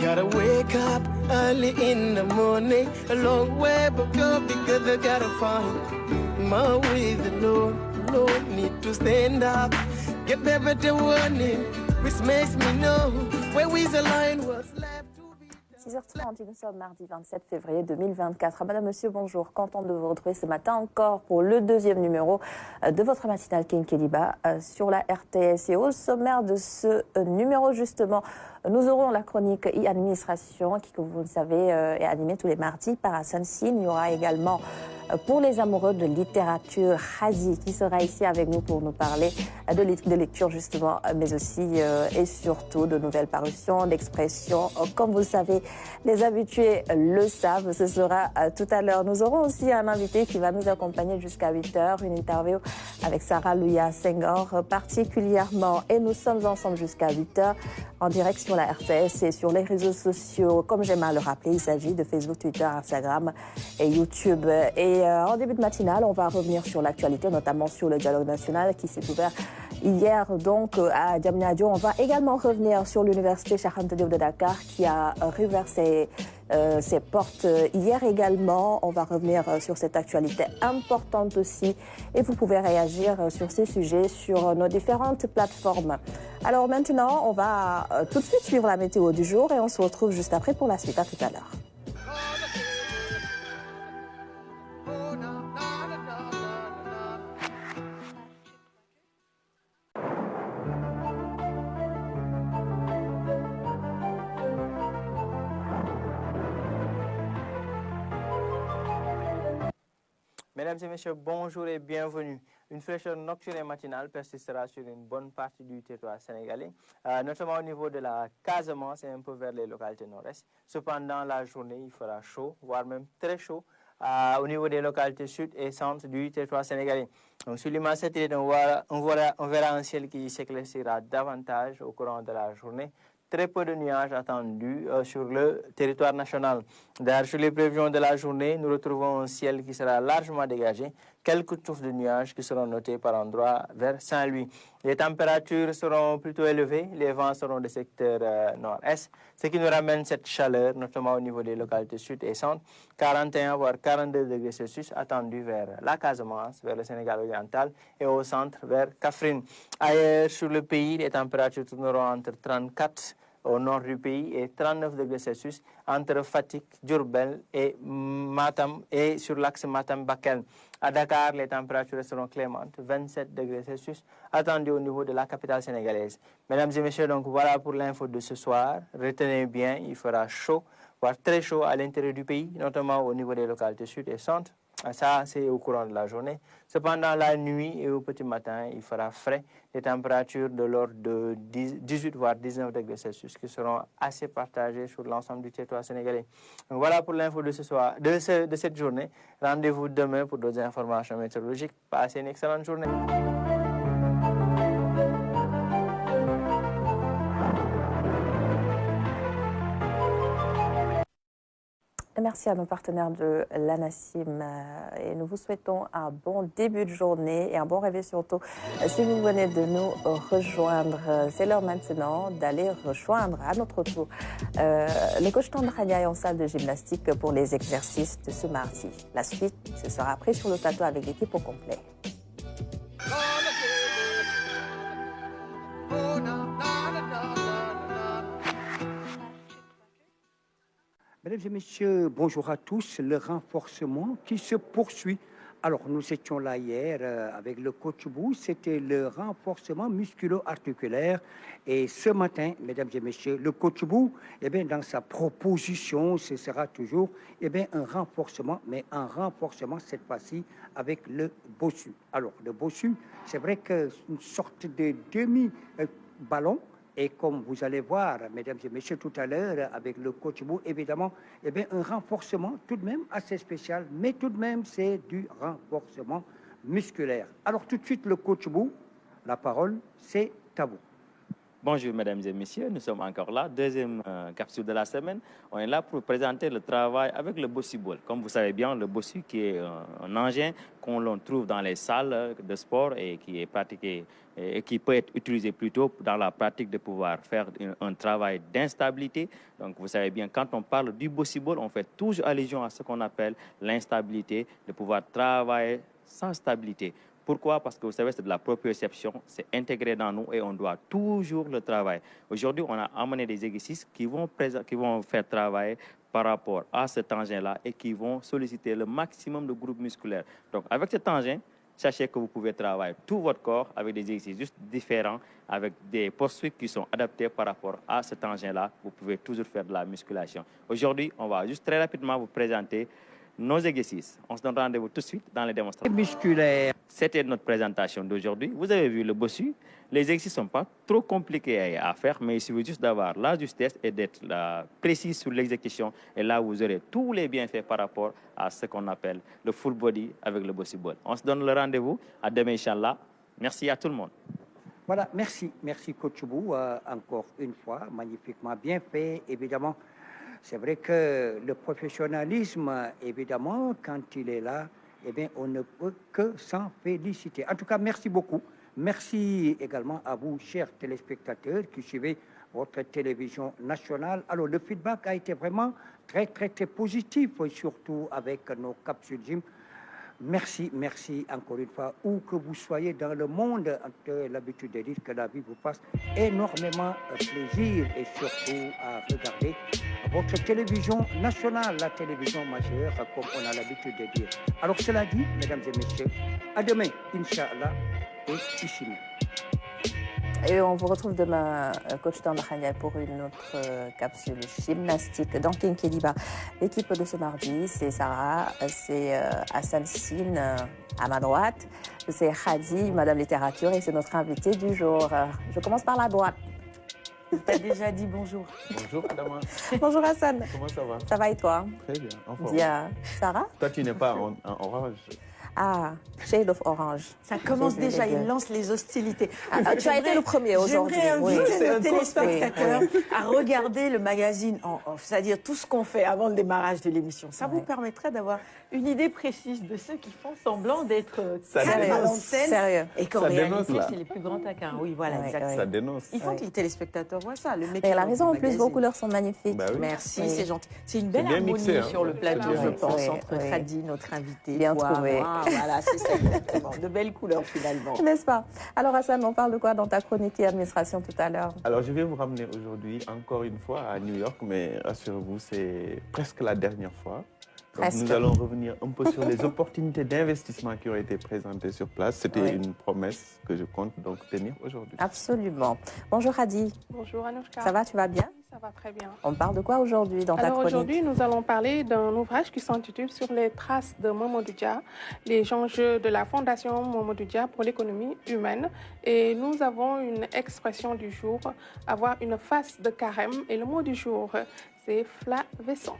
Gotta wake up early in the morning, a long way but go because I gotta find my way. The Lord need to stand up, get better warning, which makes me know where is the line, what's left. 6h30, nous sommes mardi 27 février 2024. Ah, madame, monsieur, bonjour. Contente de vous retrouver ce matin encore pour le deuxième numéro de votre matinale King Keliba sur la RTS. Et au sommaire de ce numéro, justement, nous aurons la chronique e-administration qui, comme vous le savez, est animée tous les mardis par Hassan Sine. Il y aura également pour les amoureux de littérature, Hazi, qui sera ici avec nous pour nous parler de lecture justement, mais aussi et surtout de nouvelles parutions, d'expressions. Comme vous le savez, les habitués le savent, ce sera tout à l'heure. Nous aurons aussi un invité qui va nous accompagner jusqu'à 8h, une interview avec Sarah Louia Senghor particulièrement. Et nous sommes ensemble jusqu'à 8h en direct sur la RTS et sur les réseaux sociaux. Comme j'aime à le rappeler, il s'agit de Facebook, Twitter, Instagram et YouTube. Et en début de matinale, on va revenir sur l'actualité, notamment sur le dialogue national qui s'est ouvert hier donc à Diamniadio. On va également revenir sur l'université Cheikh Anta Diop de Dakar qui a rouvert ses portes hier également. On va revenir sur cette actualité importante aussi et vous pouvez réagir sur ces sujets sur nos différentes plateformes. Alors maintenant, on va tout de suite suivre la météo du jour et on se retrouve juste après pour la suite. À tout à l'heure. Mesdames et messieurs, bonjour et bienvenue. Une fraîcheur nocturne et matinale persistera sur une bonne partie du territoire sénégalais, notamment au niveau de la Casamance et un peu vers les localités nord-est. Cependant, la journée, il fera chaud, voire même très chaud, au niveau des localités sud et centre du territoire sénégalais. Donc, sur l'immense satellite, on verra un ciel qui s'éclaircira davantage au courant de la journée. Très peu de nuages attendus sur le territoire national. D'ailleurs, sur les prévisions de la journée, nous retrouvons un ciel qui sera largement dégagé. Quelques touffes de nuages qui seront notés par endroits vers Saint-Louis. Les températures seront plutôt élevées, les vents seront des secteurs nord-est, ce qui nous ramène cette chaleur, notamment au niveau des localités sud et centre, 41 voire 42 degrés Celsius attendus vers la Casamance, vers le Sénégal oriental et au centre vers Kaffrine. Ailleurs sur le pays, les températures tourneront entre 34 au nord du pays et 39 degrés Celsius entre Fatick, Diourbel et Matam et sur l'axe Matam-Bakel. À Dakar, les températures seront clémentes, 27 degrés Celsius attendus au niveau de la capitale sénégalaise. Mesdames et messieurs, donc voilà pour l'info de ce soir. Retenez bien, il fera chaud, voire très chaud à l'intérieur du pays, notamment au niveau des localités sud et centre. Ça, c'est au courant de la journée. Cependant, la nuit et au petit matin, il fera frais. Des températures de l'ordre de 18 voire 19 degrés Celsius qui seront assez partagées sur l'ensemble du territoire sénégalais. Donc, voilà pour l'info de ce soir, de cette journée. Rendez-vous demain pour d'autres informations météorologiques. Passez une excellente journée. Merci à nos partenaires de l'ANACIM et nous vous souhaitons un bon début de journée et un bon réveil surtout si vous venez de nous rejoindre. C'est l'heure maintenant d'aller rejoindre à notre tour le coach Tandrania est en salle de gymnastique pour les exercices de ce mardi. La suite, ce sera après sur le plateau avec l'équipe au complet. Mesdames et messieurs, bonjour à tous. Le renforcement qui se poursuit. Alors, nous étions là hier avec le coach Bou. C'était le renforcement musculo-articulaire. Et ce matin, mesdames et messieurs, le coach Bou, eh bien, dans sa proposition, ce sera toujours un renforcement, mais un renforcement cette fois-ci avec le bossu. Alors, le bossu, c'est vrai que c'est une sorte de demi-ballon. Et comme vous allez voir, mesdames et messieurs, tout à l'heure, avec le coach Bou, évidemment, un renforcement tout de même assez spécial, mais tout de même, c'est du renforcement musculaire. Alors, tout de suite, le coach Bou, la parole, c'est à vous. Bonjour mesdames et messieurs, nous sommes encore là, deuxième capsule de la semaine. On est là pour présenter le travail avec le bossu ball. Comme vous savez bien, le bossu qui est un engin qu'on trouve dans les salles de sport et qui est pratiqué et qui peut être utilisé plutôt dans la pratique de pouvoir faire un travail d'instabilité. Donc vous savez bien, quand on parle du bossu ball, on fait toujours allusion à ce qu'on appelle l'instabilité, de pouvoir travailler sans stabilité. Pourquoi? Parce que vous savez, c'est de la proprioception, c'est intégré dans nous et on doit toujours le travailler. Aujourd'hui, on a amené des exercices qui vont faire travailler par rapport à cet engin-là et qui vont solliciter le maximum de groupes musculaires. Donc, avec cet engin, sachez que vous pouvez travailler tout votre corps avec des exercices juste différents, avec des postures qui sont adaptées par rapport à cet engin-là. Vous pouvez toujours faire de la musculation. Aujourd'hui, on va juste très rapidement vous présenter nos exercices. On se donne rendez-vous tout de suite dans les démonstrations musculaires. C'était notre présentation d'aujourd'hui. Vous avez vu le bossu. Les exercices ne sont pas trop compliqués à faire, mais il suffit juste d'avoir la justesse et d'être précis sur l'exécution. Et là, vous aurez tous les bienfaits par rapport à ce qu'on appelle le full body avec le bossu ball. On se donne le rendez-vous à demain, Inch'Allah. Merci à tout le monde. Voilà, merci Coach Bou, encore une fois, magnifiquement bien fait, évidemment. C'est vrai que le professionnalisme, évidemment, quand il est là, eh bien, on ne peut que s'en féliciter. En tout cas, merci beaucoup. Merci également à vous, chers téléspectateurs, qui suivez votre télévision nationale. Alors, le feedback a été vraiment très positif, surtout avec nos capsules gym. Merci encore une fois, où que vous soyez dans le monde, j'ai l'habitude de dire que la vie vous fasse énormément plaisir et surtout à regarder votre télévision nationale, la télévision majeure, comme on a l'habitude de dire. Alors cela dit, mesdames et messieurs, à demain, Inch'Allah, et ici. Et on vous retrouve demain, coach Tandakhania, pour une autre capsule gymnastique dans King Keliba. L'équipe de ce mardi, c'est Sarah, c'est Hassan Sine à ma droite, c'est Khadi, Madame Littérature, et c'est notre invité du jour. Je commence par la droite. Je t'ai déjà dit bonjour. Bonjour Adama. Bonjour Hassan. Comment ça va? Ça va et toi? Très bien, en forme. Dis à Sarah. Toi, tu n'es pas en orange. Ah, shade of orange. Ça commence déjà, il lance les hostilités. Tu as été le premier aujourd'hui. J'aimerais inviter nos téléspectateurs Oui. à regarder le magazine en off, c'est-à-dire tout ce qu'on fait avant le démarrage de l'émission. Ça vous permettrait d'avoir une idée précise de ceux qui font semblant d'être calmes à l'antenne Sérieux. et qu'en Ça dénonce, réalité, là. c'est les plus grands taquins. Oui, voilà, Ouais, exactement. ouais. Ça dénonce. Il faut que les téléspectateurs voient ça. Le mec Et elle a qui raison, vend en le plus, vos magazine. couleurs sont magnifiques. Bah oui. Merci, Oui. c'est gentil. C'est une belle bien harmonie mixé, hein. sur le plateau, C'est bien je mixé. pense, Oui, entre oui. Khadi, notre invité. Bien toi, trouvé. moi. Voilà, c'est ça exactement. De belles couleurs finalement. N'est-ce pas? Alors Hassan, on parle de quoi dans ta chronique et administration tout à l'heure? Alors, je vais vous ramener aujourd'hui, encore une fois, à New York, mais rassurez-vous, c'est presque la dernière fois. Donc, Presque. nous allons revenir un peu sur les opportunités d'investissement qui ont été présentées sur place. C'était Oui. une promesse que je compte donc tenir aujourd'hui. Absolument. Bonjour Hadi. Bonjour Anouchka. Ça va, tu vas bien? Ça va très bien. On parle de quoi aujourd'hui dans ta Alors chronique? aujourd'hui, nous allons parler d'un ouvrage qui s'intitule Sur les traces de Mamadou Dia, les enjeux de la Fondation Mamadou Dia pour l'économie humaine. Et nous avons une expression du jour, avoir une face de carême. Et le mot du jour, c'est flavescent.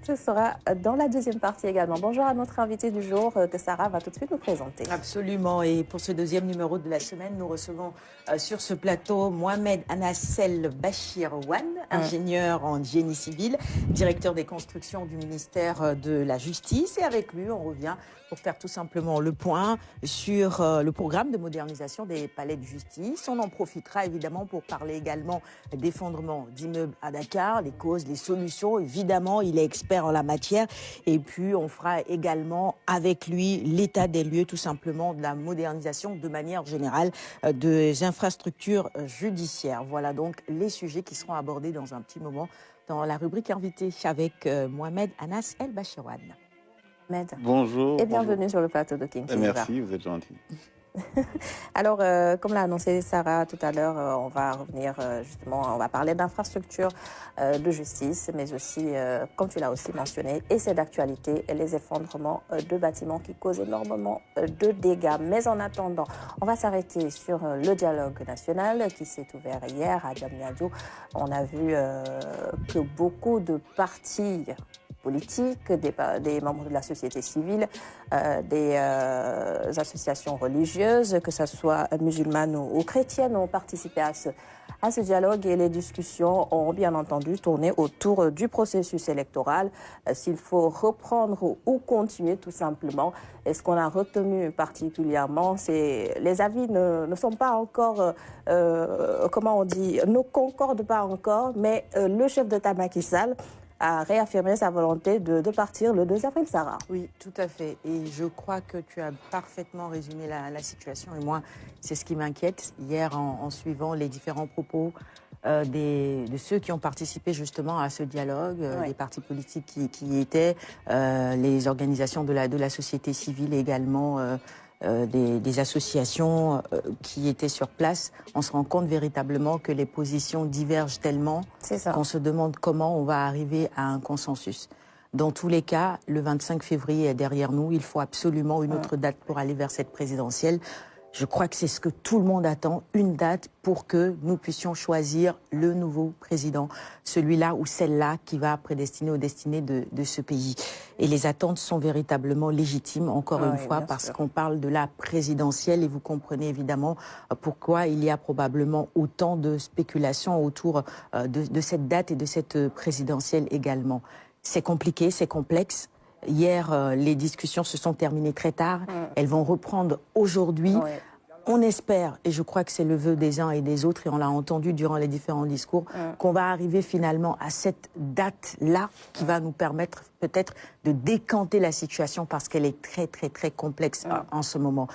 Ce sera dans la deuxième partie également. Bonjour à notre invité du jour que Sarah va tout de suite nous présenter. Absolument. Et pour ce deuxième numéro de la semaine, nous recevons sur ce plateau Mohamed Anassel Bachir-Wan, ingénieur en génie civil, directeur des constructions du ministère de la Justice. Et avec lui, on revient pour faire tout simplement le point sur le programme de modernisation des palais de justice. On en profitera évidemment pour parler également d'effondrement d'immeubles à Dakar, les causes, les solutions. Évidemment, il est expert en la matière. Et puis, on fera également avec lui l'état des lieux tout simplement de la modernisation de manière générale des infrastructures judiciaires. Voilà donc les sujets qui seront abordés dans un petit moment dans la rubrique invité avec Mohamed Anas El Bachir-Wan. Bonjour. Et bienvenue sur le plateau de King. Merci, vous êtes gentil. Alors, comme l'a annoncé Sarah tout à l'heure, on va revenir justement, on va parler d'infrastructures de justice, mais aussi, comme tu l'as aussi mentionné, et c'est d'actualité, les effondrements de bâtiments qui causent énormément de dégâts. Mais en attendant, on va s'arrêter sur le dialogue national qui s'est ouvert hier à Diamniadio. On a vu que beaucoup de partis politiques, des membres de la société civile, des associations religieuses, que ce soit musulmanes ou chrétiennes, ont participé à ce dialogue et les discussions ont bien entendu tourné autour du processus électoral. S'il faut reprendre ou continuer tout simplement. Et ce qu'on a retenu particulièrement, c'est les avis ne sont pas encore, comment on dit, ne concordent pas encore, mais le chef d'État Macky Sall a réaffirmé sa volonté de partir le 2 avril, Sarah. Oui, tout à fait. Et je crois que tu as parfaitement résumé la situation. Et moi, c'est ce qui m'inquiète. Hier, en suivant les différents propos de ceux qui ont participé justement à ce dialogue, les partis politiques qui y étaient, les organisations de la société civile également, des associations qui étaient sur place, on se rend compte véritablement que les positions divergent tellement qu'on se demande comment on va arriver à un consensus. Dans tous les cas, le 25 février est derrière nous. Il faut absolument une autre date pour aller vers cette présidentielle. Je crois que c'est ce que tout le monde attend, une date pour que nous puissions choisir le nouveau président, celui-là ou celle-là qui va prédestiner aux destinées de ce pays. Et les attentes sont véritablement légitimes, encore une fois, parce qu'on parle de la présidentielle et vous comprenez évidemment pourquoi il y a probablement autant de spéculations autour de cette date et de cette présidentielle également. C'est compliqué, c'est complexe. Hier, les discussions se sont terminées très tard. Elles vont reprendre aujourd'hui. On espère, et je crois que c'est le vœu des uns et des autres, et on l'a entendu durant les différents discours, qu'on va arriver finalement à cette date-là qui va nous permettre peut-être de décanter la situation parce qu'elle est très, très, très complexe en ce moment.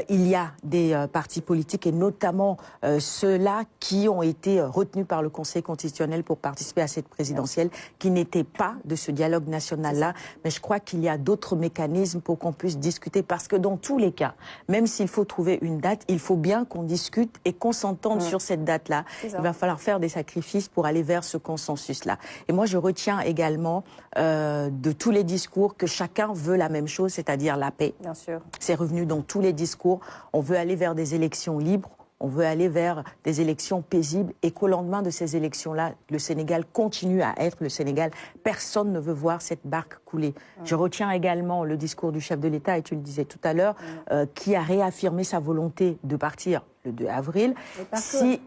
Il y a des partis politiques et notamment ceux-là qui ont été retenus par le Conseil constitutionnel pour participer à cette présidentielle, qui n'étaient pas de ce dialogue national-là. Mais je crois qu'il y a d'autres mécanismes pour qu'on puisse discuter parce que dans tous les cas, même s'il faut trouver une date, il faut bien qu'on discute et qu'on s'entende sur cette date-là. Il va falloir faire des sacrifices pour aller vers ce consensus-là. Et moi, je retiens également de tous les discours que chacun veut la même chose, c'est-à-dire la paix. Bien sûr. C'est revenu dans tous les discours. On veut aller vers des élections libres. On veut aller vers des élections paisibles et qu'au lendemain de ces élections-là, le Sénégal continue à être le Sénégal. Personne ne veut voir cette barque couler. Je retiens également le discours du chef de l'État, et tu le disais tout à l'heure, qui a réaffirmé sa volonté de partir le 2 avril. Si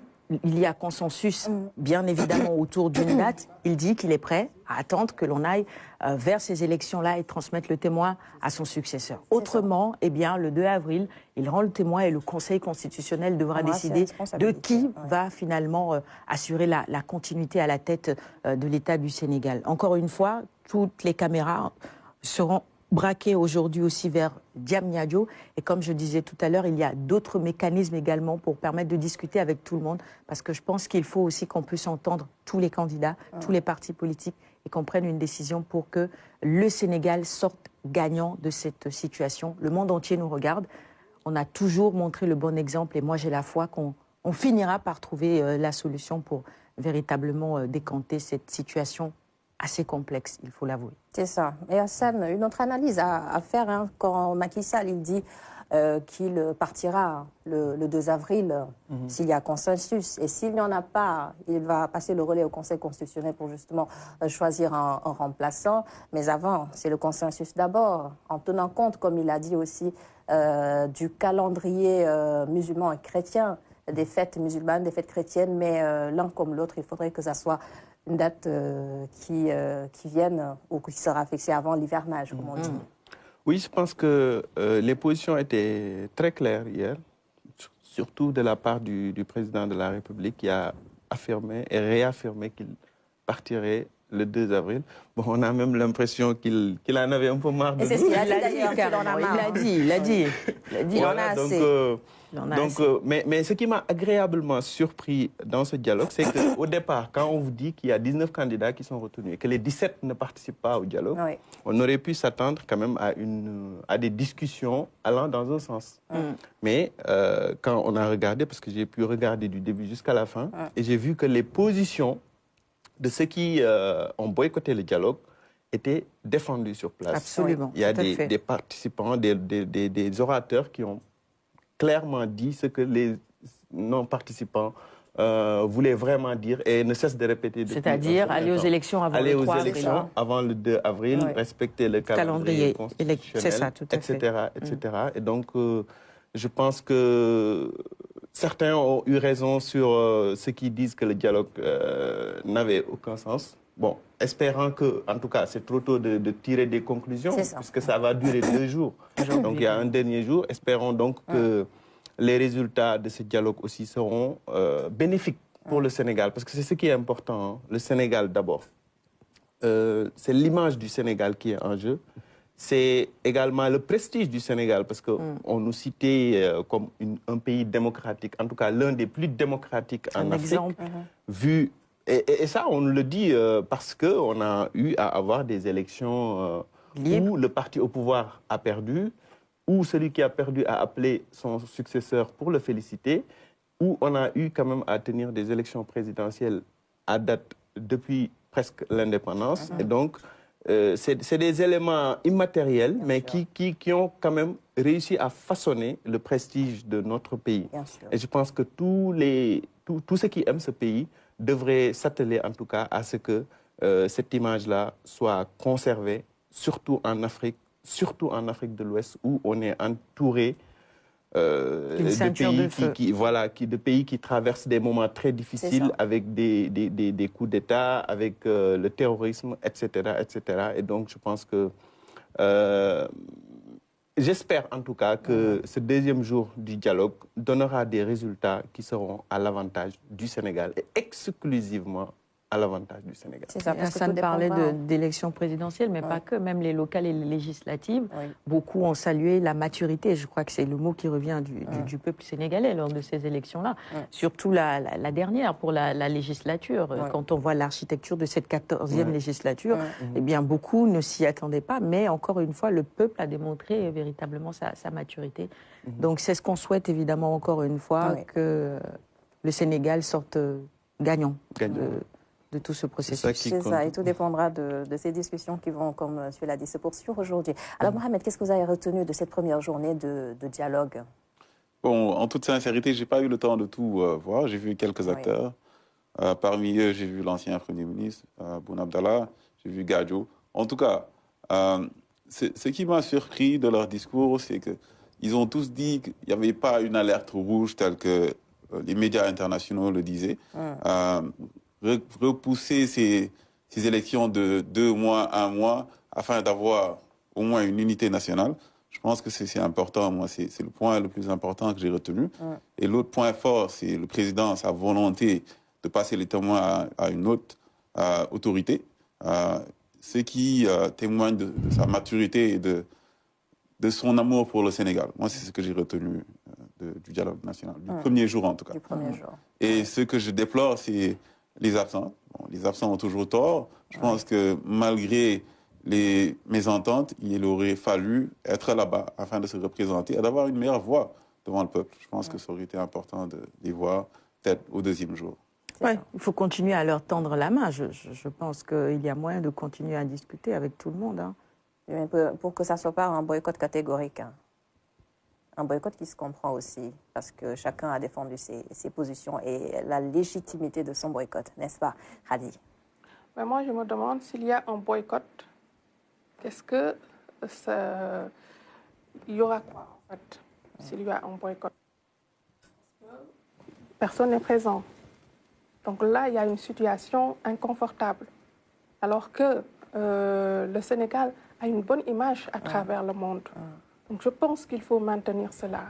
il y a consensus, bien évidemment, autour d'une date, il dit qu'il est prêt à attendre que l'on aille vers ces élections-là et transmettre le témoin à son successeur. Autrement, eh bien, le 2 avril, il rend le témoin et le Conseil constitutionnel devra décider de qui va finalement assurer la continuité à la tête de l'État du Sénégal. Encore une fois, toutes les caméras seront braqué aujourd'hui aussi vers Diamniadio. Et comme je disais tout à l'heure, il y a d'autres mécanismes également pour permettre de discuter avec tout le monde. Parce que je pense qu'il faut aussi qu'on puisse entendre tous les candidats, tous les partis politiques et qu'on prenne une décision pour que le Sénégal sorte gagnant de cette situation. Le monde entier nous regarde. On a toujours montré le bon exemple et moi j'ai la foi qu'on finira par trouver la solution pour véritablement décanter cette situation assez complexe, il faut l'avouer. C'est ça. Et Hassan, une autre analyse à faire quand Macky Sall il dit qu'il partira le 2 avril s'il y a consensus. Et s'il n'y en a pas, il va passer le relais au Conseil constitutionnel pour justement choisir un remplaçant. Mais avant, c'est le consensus d'abord, en tenant compte, comme il a dit aussi, du calendrier musulman et chrétien, des fêtes musulmanes, des fêtes chrétiennes, mais l'un comme l'autre, il faudrait que ça soit une date qui vienne ou qui sera fixée avant l'hivernage, comme on dit. Oui, je pense que les positions étaient très claires hier, surtout de la part du président de la République qui a affirmé et réaffirmé qu'il partirait le 2 avril. Bon, on a même l'impression qu'il en avait un peu marre de nous. Et c'est ce qu'il a dit d'ailleurs, il l'a dit. Voilà, mais ce qui m'a agréablement surpris dans ce dialogue, c'est qu'au départ, quand on vous dit qu'il y a 19 candidats qui sont retenus et que les 17 ne participent pas au dialogue, on aurait pu s'attendre quand même à des discussions allant dans un sens. Mais quand on a regardé, parce que j'ai pu regarder du début jusqu'à la fin, et j'ai vu que les positions de ceux qui ont boycotté le dialogue étaient défendues sur place. Absolument. Il y a des participants, des orateurs qui ont clairement dit ce que les non-participants voulait vraiment dire et ne cesse de répéter. C'est-à-dire aller aux élections avant le 3 avril. Avant le 2 avril, respecter le calendrier constitutionnel, c'est ça, tout à etc., fait. etc. Et donc, je pense que certains ont eu raison sur ceux qui disent que le dialogue n'avait aucun sens. Bon, espérant que, en tout cas, c'est trop tôt de tirer des conclusions, puisque ça va durer 2 jours. Donc, il y a un dernier jour. Espérons donc que les résultats de ce dialogue aussi seront bénéfiques pour le Sénégal, parce que c'est ce qui est important, hein. Le Sénégal d'abord. C'est l'image du Sénégal qui est en jeu. C'est également le prestige du Sénégal, parce qu'on nous citait comme un pays démocratique, en tout cas l'un des plus démocratiques en Afrique. Vu, et ça, on le dit parce qu'on a eu à avoir des élections où le parti au pouvoir a perdu, où celui qui a perdu a appelé son successeur pour le féliciter, où on a eu quand même à tenir des élections présidentielles à date depuis presque l'indépendance. Et donc, c'est des éléments immatériels, mais qui ont quand même réussi à façonner le prestige de notre pays. Et je pense que tous ceux qui aiment ce pays devraient s'atteler en tout cas à ce que cette image-là soit conservée, surtout en Afrique de l'Ouest, où on est entouré de pays qui traversent des moments très difficiles avec des coups d'État, avec le terrorisme, etc., etc. Et donc, je pense que... j'espère en tout cas que ce deuxième jour du dialogue donnera des résultats qui seront à l'avantage du Sénégal et exclusivement à l'avantage du Sénégal. C'est ça, parce que parlait d'élections présidentielles, mais pas que, même les locales et les législatives. Beaucoup ont salué la maturité, je crois que c'est le mot qui revient du peuple sénégalais lors de ces élections-là. Surtout la dernière, pour la législature. Quand on voit l'architecture de cette 14e législature, eh bien, beaucoup ne s'y attendaient pas, mais encore une fois, le peuple a démontré véritablement sa maturité. Donc c'est ce qu'on souhaite évidemment encore une fois, que le Sénégal sorte gagnant. De tout ce processus. C'est ça, et tout dépendra de ces discussions qui vont, comme M. l'a dit, se poursuivre aujourd'hui. Alors, Mohamed, qu'est-ce que vous avez retenu de cette première journée de dialogue? Bon, en toute sincérité, je n'ai pas eu le temps de tout voir. J'ai vu quelques acteurs. Parmi eux, j'ai vu l'ancien Premier ministre, Boun Abdallah, j'ai vu Gadio. En tout cas, ce qui m'a surpris de leur discours, c'est qu'ils ont tous dit qu'il n'y avait pas une alerte rouge telle que les médias internationaux le disaient. Repousser ces élections de 2 mois, 1 mois, afin d'avoir au moins une unité nationale. Je pense que c'est important. Moi, c'est le point le plus important que j'ai retenu. Et l'autre point fort, c'est le président, sa volonté de passer les témoins à une autre autorité, ce qui témoigne de sa maturité et de son amour pour le Sénégal. Moi, c'est ce que j'ai retenu du dialogue national, du premier jour en tout cas. Du premier jour. Et ce que je déplore, c'est les absents. Bon, les absents ont toujours tort. Je pense que malgré les mésententes, il aurait fallu être là-bas afin de se représenter et d'avoir une meilleure voix devant le peuple. Je pense que ça aurait été important de les voir peut-être au deuxième jour. Ouais, il faut continuer à leur tendre la main. Je pense qu'il y a moyen de continuer à discuter avec tout le monde. Hein. Mais pour que ça ne soit pas un boycott catégorique. Hein. Un boycott qui se comprend aussi, parce que chacun a défendu ses positions et la légitimité de son boycott, n'est-ce pas, Khady? Mais moi, je me demande s'il y a un boycott, qu'est-ce que il y aura quoi, en fait, s'il y a un boycott? Personne n'est présent. Donc là, il y a une situation inconfortable. Alors que le Sénégal a une bonne image à travers le monde. Donc je pense qu'il faut maintenir cela.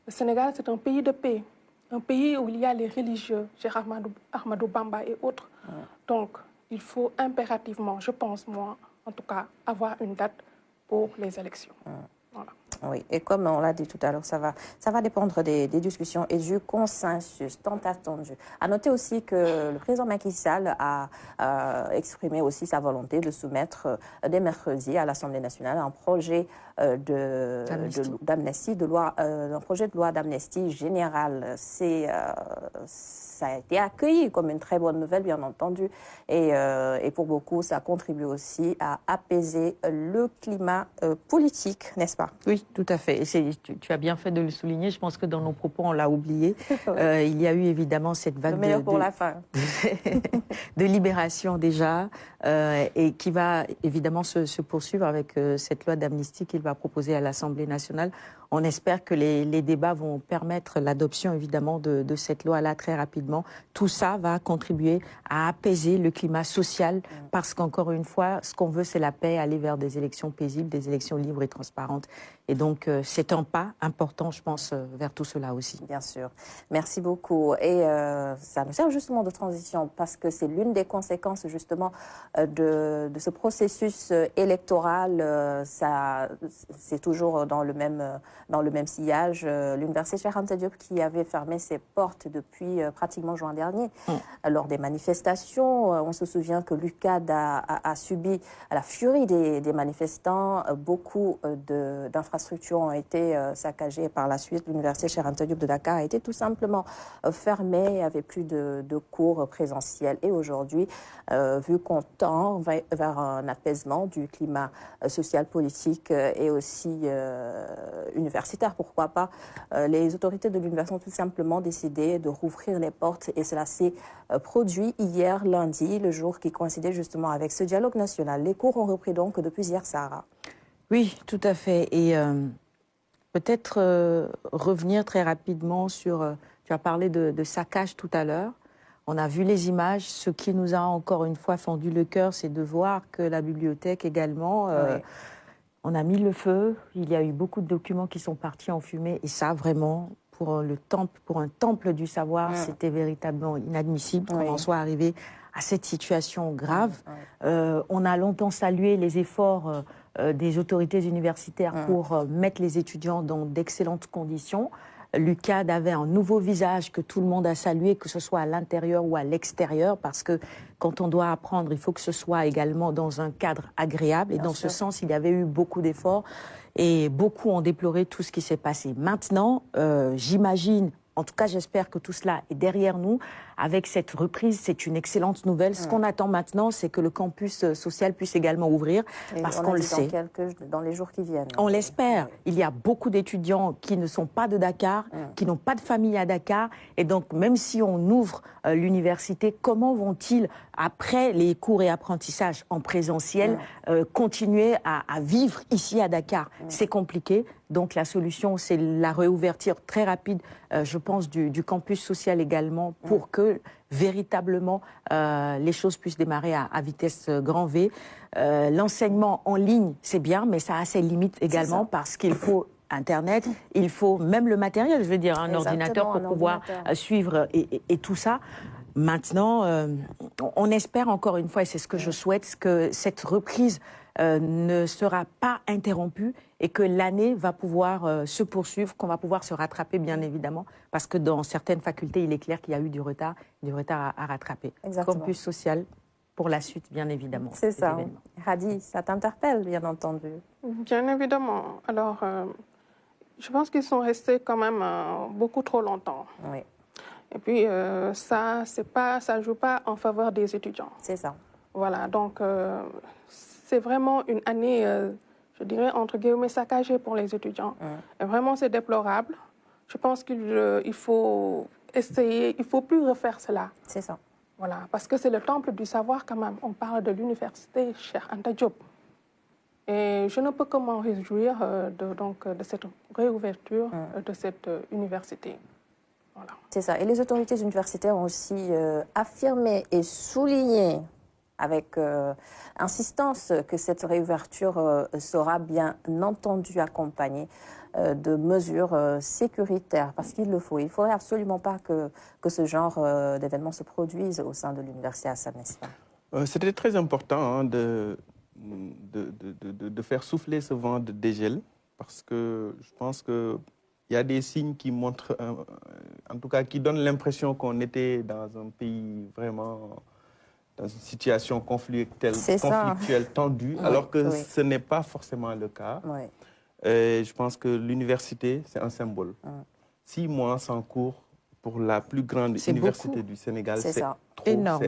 Le Sénégal, c'est un pays de paix, un pays où il y a les religieux, Cheikh Ahmadou Bamba et autres. Donc il faut impérativement, je pense moi, en tout cas, avoir une date pour les élections. Voilà. Oui, et comme on l'a dit tout à l'heure, ça va dépendre des discussions et du consensus tant attendu. À noter aussi que le président Macky Sall a exprimé aussi sa volonté de soumettre dès mercredi à l'Assemblée nationale un projet d'amnistie, un projet de loi d'amnistie générale. Ça a été accueilli comme une très bonne nouvelle, bien entendu, et pour beaucoup, ça contribue aussi à apaiser le climat politique, n'est-ce pas? Oui. tout à fait. Tu as bien fait de le souligner. Je pense que dans nos propos, on l'a oublié. Il y a eu évidemment cette vague de libération déjà, et qui va évidemment se poursuivre avec cette loi d'amnistie qu'il va proposer à l'Assemblée nationale. On espère que les débats vont permettre l'adoption évidemment de cette loi-là très rapidement. Tout ça va contribuer à apaiser le climat social parce qu'encore une fois, ce qu'on veut, c'est la paix, aller vers des élections paisibles, des élections libres et transparentes. Et donc, c'est un pas important, je pense, vers tout cela aussi. Bien sûr. Merci beaucoup. Et ça me sert justement de transition parce que c'est l'une des conséquences justement de ce processus électoral. C'est toujours dans le même sillage. L'Université Cheikh Anta Diop qui avait fermé ses portes depuis pratiquement juin dernier. Lors des manifestations, on se souvient que l'UCAD a subi à la furie des manifestants. Beaucoup d'infrastructures ont été saccagées par la suite. L'Université Cheikh Anta Diop de Dakar a été tout simplement fermée. Il n'y avait plus de cours présentiels. Et aujourd'hui, vu qu'on tend vers un apaisement du climat social, politique et aussi universitaire, pourquoi pas, les autorités de l'université ont tout simplement décidé de rouvrir les portes. Et cela s'est produit hier, lundi, le jour qui coïncidait justement avec ce dialogue national. Les cours ont repris donc depuis hier, Sarah. Oui, tout à fait. Et peut-être revenir très rapidement sur... tu as parlé de saccage tout à l'heure. On a vu les images. Ce qui nous a encore une fois fendu le cœur, c'est de voir que la bibliothèque également... on a mis le feu. Il y a eu beaucoup de documents qui sont partis en fumée. Et ça, vraiment, pour un temple du savoir, c'était véritablement inadmissible qu'on en soit arrivé à cette situation grave. On a longtemps salué les efforts des autorités universitaires pour mettre les étudiants dans d'excellentes conditions. L'UCAD avait un nouveau visage que tout le monde a salué, que ce soit à l'intérieur ou à l'extérieur, parce que quand on doit apprendre, il faut que ce soit également dans un cadre agréable. Et dans ce sens, il y avait eu beaucoup d'efforts et beaucoup ont déploré tout ce qui s'est passé. Maintenant, j'imagine, en tout cas j'espère que tout cela est derrière nous. Avec cette reprise, c'est une excellente nouvelle. Ce qu'on attend maintenant, c'est que le campus social puisse également ouvrir, parce qu'on le sait. Dans les jours qui viennent. On l'espère. Il y a beaucoup d'étudiants qui ne sont pas de Dakar, qui n'ont pas de famille à Dakar. Et donc, même si on ouvre l'université, comment vont-ils, après les cours et apprentissages en présentiel, continuer à vivre ici à Dakar? C'est compliqué. Donc, la solution, c'est la réouverture très rapide, je pense, du campus social également, pour que véritablement les choses puissent démarrer à vitesse grand V. L'enseignement en ligne, c'est bien, mais ça a ses limites également parce qu'il faut Internet, il faut même le matériel, je veux dire, un ordinateur pour pouvoir suivre et tout ça. Maintenant, on espère encore une fois, et c'est ce que je souhaite, que cette reprise ne sera pas interrompue et que l'année va pouvoir se poursuivre, qu'on va pouvoir se rattraper bien évidemment, parce que dans certaines facultés, il est clair qu'il y a eu du retard à rattraper. Exactement. Campus social pour la suite, bien évidemment. C'est ça. Hadi, ça t'interpelle, bien entendu. Bien évidemment. Alors, je pense qu'ils sont restés quand même beaucoup trop longtemps. Oui. Et puis, ça ne joue pas en faveur des étudiants. C'est ça. Voilà, donc c'est vraiment une année, je dirais, entre guillemets, saccagée pour les étudiants. Et vraiment, c'est déplorable. Je pense qu'il faut essayer, il ne faut plus refaire cela. C'est ça. Voilà, parce que c'est le temple du savoir quand même. On parle de l'université Cheikh Anta Diop. Et je ne peux que m'en réjouir de cette réouverture de cette université. Voilà. C'est ça. Et les autorités universitaires ont aussi affirmé et souligné avec insistance que cette réouverture sera bien entendu accompagnée de mesures sécuritaires, parce qu'il le faut. Il ne faudrait absolument pas que ce genre d'événements se produisent au sein de l'université Hassan, n'est-ce pas? C'était très important de faire souffler ce vent de dégel, parce que je pense qu'il y a des signes qui montrent, en tout cas qui donnent l'impression qu'on était dans un pays vraiment dans une situation conflictuelle tendue, alors que ce n'est pas forcément le cas. Oui. Et je pense que l'université, c'est un symbole. 6 mois sans cours pour la plus grande université du Sénégal, c'est énorme.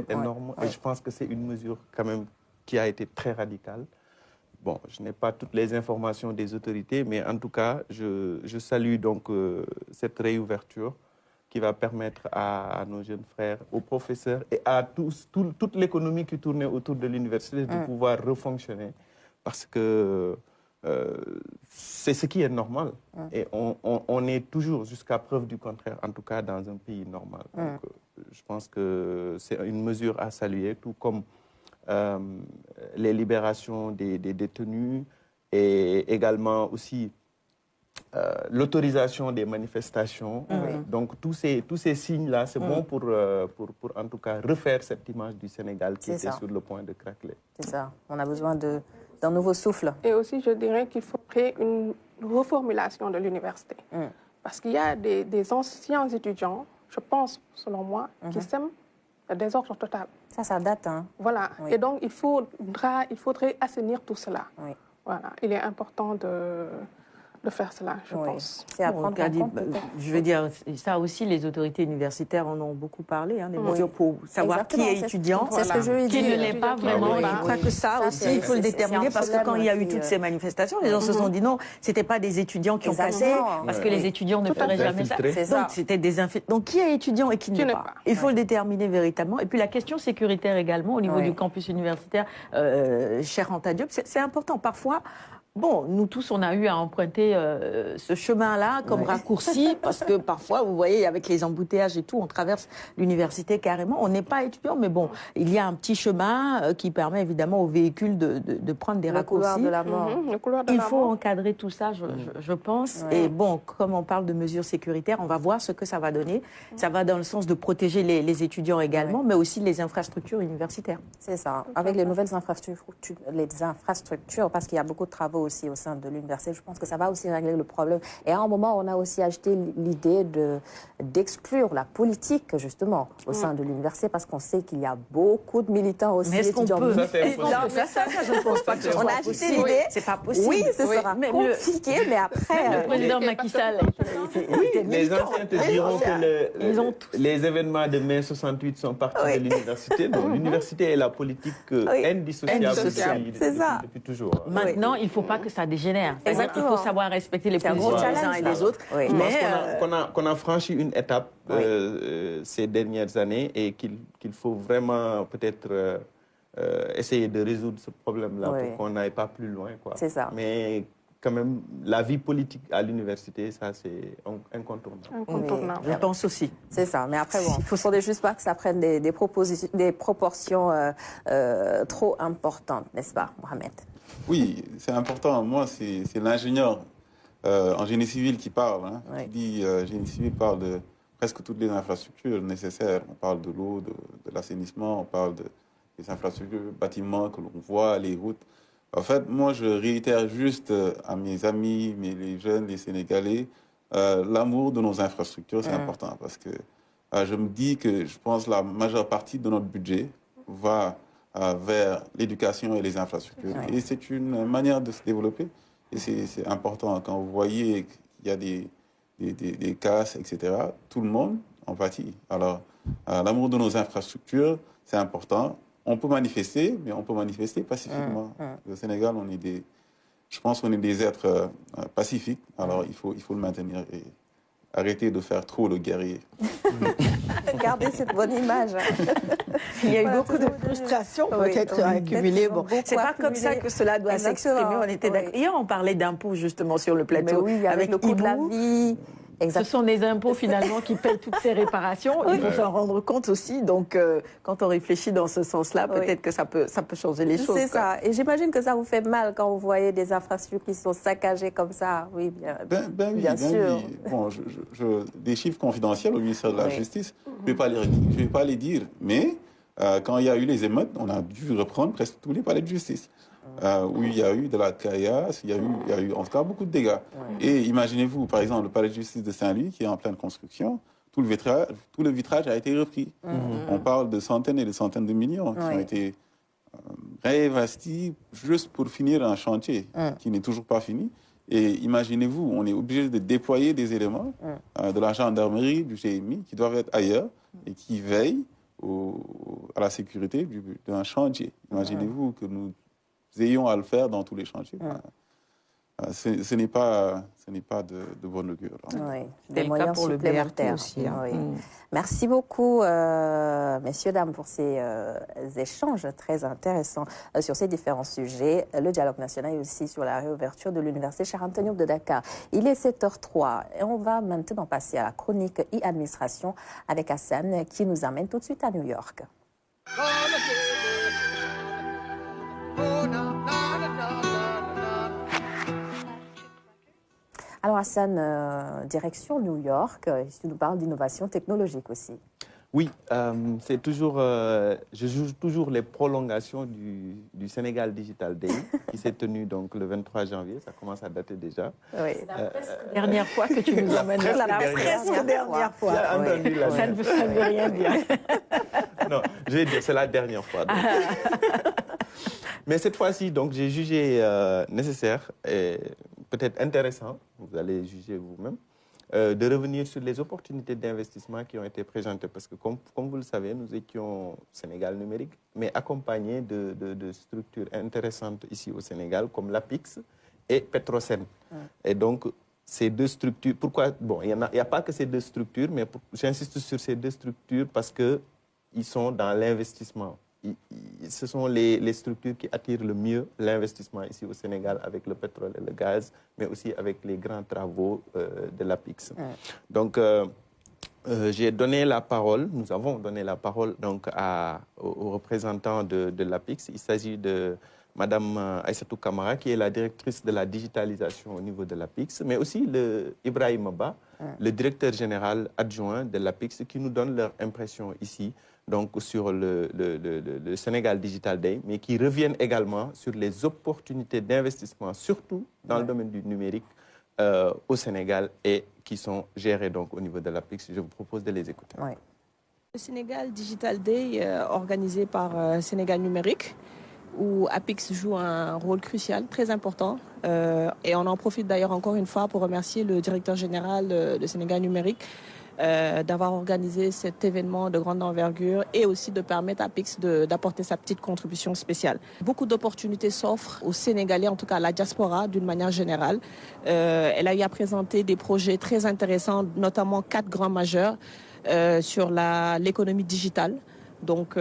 Et je pense que c'est une mesure quand même qui a été très radicale. bon, je n'ai pas toutes les informations des autorités, mais en tout cas, je salue donc cette réouverture qui va permettre à nos jeunes frères, aux professeurs et à toute l'économie qui tournait autour de l'université de pouvoir refonctionner. Parce que c'est ce qui est normal. Et on est toujours, jusqu'à preuve du contraire, en tout cas dans un pays normal. Donc, je pense que c'est une mesure à saluer, tout comme les libérations des détenus et également aussi l'autorisation des manifestations. Donc, tous ces signes-là, c'est bon pour en tout cas refaire cette image du Sénégal qui était sur le point de craquer. C'est ça. On a besoin d'un nouveau souffle. Et aussi, je dirais qu'il faut créer une reformulation de l'université. Parce qu'il y a des anciens étudiants, je pense, selon moi, qui sèment le désordre total. Ça date. Hein. Voilà. Oui. Et donc, il faudrait assainir tout cela. Oui. Voilà. Il est important de faire cela, je pense. C'est à prendre en compte. Je veux dire, ça aussi, les autorités universitaires en ont beaucoup parlé, des mesures pour savoir qui est étudiant, c'est ce que je veux dire. Qui ne l'est pas vraiment. Je crois que ça aussi, il faut le déterminer, parce que quand il y a eu toutes ces manifestations, les gens se sont dit non, c'était pas des étudiants qui ont cassé, parce que les étudiants ne feraient jamais ça. Donc, c'était des Donc, qui est étudiant et qui ne l'est pas? Il faut le déterminer véritablement. Et puis, la question sécuritaire également, au niveau du campus universitaire, cher Anta Diop, c'est important. Parfois, bon, nous tous, on a eu à emprunter ce chemin-là comme raccourci, parce que parfois, vous voyez, avec les embouteillages et tout, on traverse l'université carrément. On n'est pas étudiant, mais bon, il y a un petit chemin qui permet évidemment aux véhicules de prendre des raccourcis. Le couloir de la mort. Il faut encadrer tout ça, je pense. Et bon, comme on parle de mesures sécuritaires, on va voir ce que ça va donner. Ça va dans le sens de protéger les étudiants également, mais aussi les infrastructures universitaires. C'est ça. Avec les nouvelles infrastructures, parce qu'il y a beaucoup de travaux aussi au sein de l'université, je pense que ça va aussi régler le problème. Et à un moment, on a aussi agité l'idée d'exclure la politique, justement, au sein de l'université, parce qu'on sait qu'il y a beaucoup de militants aussi. Mais est-ce qu'on peut? Ça, je ne pense pas que on a agité l'idée. C'est pas possible. Oui, ce sera compliqué, mais après... Le président Macky Sall... Les anciens te diront que les événements de mai 68 sont partis de l'université. Donc, l'université est la politique indissociable depuis toujours. Maintenant, il ne faut pas que ça dégénère. Il faut savoir respecter les positions des uns et des autres. Je pense qu'on a franchi une étape ces dernières années et qu'il faut vraiment peut-être essayer de résoudre ce problème-là pour qu'on n'aille pas plus loin. C'est ça. Mais quand même, la vie politique à l'université, ça, c'est incontournable. Je pense aussi. C'est ça. Mais après, bon, il ne faudrait juste pas que ça prenne des proportions trop importantes, n'est-ce pas, Mohamed? Oui, c'est important. Moi, c'est l'ingénieur en génie civil qui parle. Qui dit génie civil parle de presque toutes les infrastructures nécessaires. On parle de l'eau, de l'assainissement, on parle des infrastructures, bâtiments que l'on voit, les routes. En fait, moi, je réitère juste à mes amis, les jeunes, les Sénégalais, l'amour de nos infrastructures, c'est important. Parce que je me dis que je pense la majeure partie de notre budget va vers l'éducation et les infrastructures. Et c'est une manière de se développer. Et c'est important. Quand vous voyez qu'il y a des casses, etc., tout le monde en pâtit. Alors, l'amour de nos infrastructures, c'est important. On peut manifester, mais on peut manifester pacifiquement. Au Sénégal, je pense qu'on est des êtres pacifiques. Alors, il faut le maintenir et arrêter de faire trop le guerrier. Gardez cette bonne image. Il y a eu beaucoup de frustrations peut-être accumulées. Bon, c'est pas comme ça que cela doit s'exprimer. On était d'accord. Hier, on parlait d'impôts justement sur le plateau. Mais oui, avec le coût de la vie. Ce sont des impôts finalement qui payent toutes ces réparations. Il faut s'en rendre compte aussi. Donc, quand on réfléchit dans ce sens-là, peut-être que ça peut changer les choses. C'est ça. Et j'imagine que ça vous fait mal quand vous voyez des infrastructures qui sont saccagées comme ça. Oui, bien sûr. Oui. Bon, des chiffres confidentiels au ministère de la Justice, je ne vais pas les dire. Mais quand il y a eu les émeutes, on a dû reprendre presque tous les palais de justice. Où il y a eu de la caillasse, il y a eu en tout cas beaucoup de dégâts. Et imaginez-vous, par exemple, le palais de justice de Saint-Louis, qui est en pleine construction, tout le vitrage a été repris. On parle de centaines et de centaines de millions qui ont été réinvestis juste pour finir un chantier qui n'est toujours pas fini. Et imaginez-vous, on est obligé de déployer des éléments de la gendarmerie, du GMI, qui doivent être ailleurs et qui veillent à la sécurité d'un chantier. Imaginez-vous que nous ayons à le faire dans tous les chantiers, ce n'est pas de bonne augure. Oui, des moyens pour supplémentaires. Le BRT aussi. Oui. Merci beaucoup, messieurs, dames, pour ces échanges très intéressants sur ces différents sujets. Le dialogue national et aussi sur la réouverture de l'Université Charles-Antoine de Dakar. Il est 7h03 et on va maintenant passer à la chronique e-administration avec Hassan qui nous amène tout de suite à New York. Alors Hassan, direction New York, tu nous parles d'innovation technologique aussi. Oui, c'est toujours, je joue toujours les prolongations du Sénégal Digital Day qui s'est tenu donc le 23 janvier, ça commence à dater déjà. Oui. C'est la presque dernière fois que tu nous emmènes là. La presque dernière fois. Ça ne veut rien dire. Non, je vais dire, c'est la dernière fois. Mais cette fois-ci, donc, j'ai jugé nécessaire et peut-être intéressant, vous allez juger vous-même, de revenir sur les opportunités d'investissement qui ont été présentées. Parce que, comme vous le savez, nous étions Sénégal numérique, mais accompagnés de structures intéressantes ici au Sénégal, comme l'APIX et Petrosen. Et donc, ces deux structures, pourquoi? Bon, il n'y a pas que ces deux structures, mais j'insiste sur ces deux structures parce qu'ils sont dans l'investissement. Ce sont les structures qui attirent le mieux l'investissement ici au Sénégal avec le pétrole et le gaz, mais aussi avec les grands travaux de l'APIX. Donc, j'ai donné la parole, nous avons donné la parole donc aux représentants de l'APIX. Il s'agit de Madame Aïssatou Kamara, qui est la directrice de la digitalisation au niveau de l'APIX, mais aussi Ibrahim Ba, le directeur général adjoint de l'APIX, qui nous donne leur impression ici, donc sur le Sénégal Digital Day, mais qui reviennent également sur les opportunités d'investissement, surtout dans le domaine du numérique au Sénégal et qui sont gérées donc au niveau de l'APIX. Je vous propose de les écouter. Oui. Le Sénégal Digital Day, organisé par Sénégal Numérique, où APIX joue un rôle crucial, très important. Et on en profite d'ailleurs encore une fois pour remercier le directeur général de Sénégal Numérique d'avoir organisé cet événement de grande envergure et aussi de permettre à APIX d'apporter sa petite contribution spéciale. Beaucoup d'opportunités s'offrent aux Sénégalais, en tout cas à la diaspora d'une manière générale. Elle a eu à présenter des projets très intéressants, notamment 4 grands majeurs sur l'économie digitale. Donc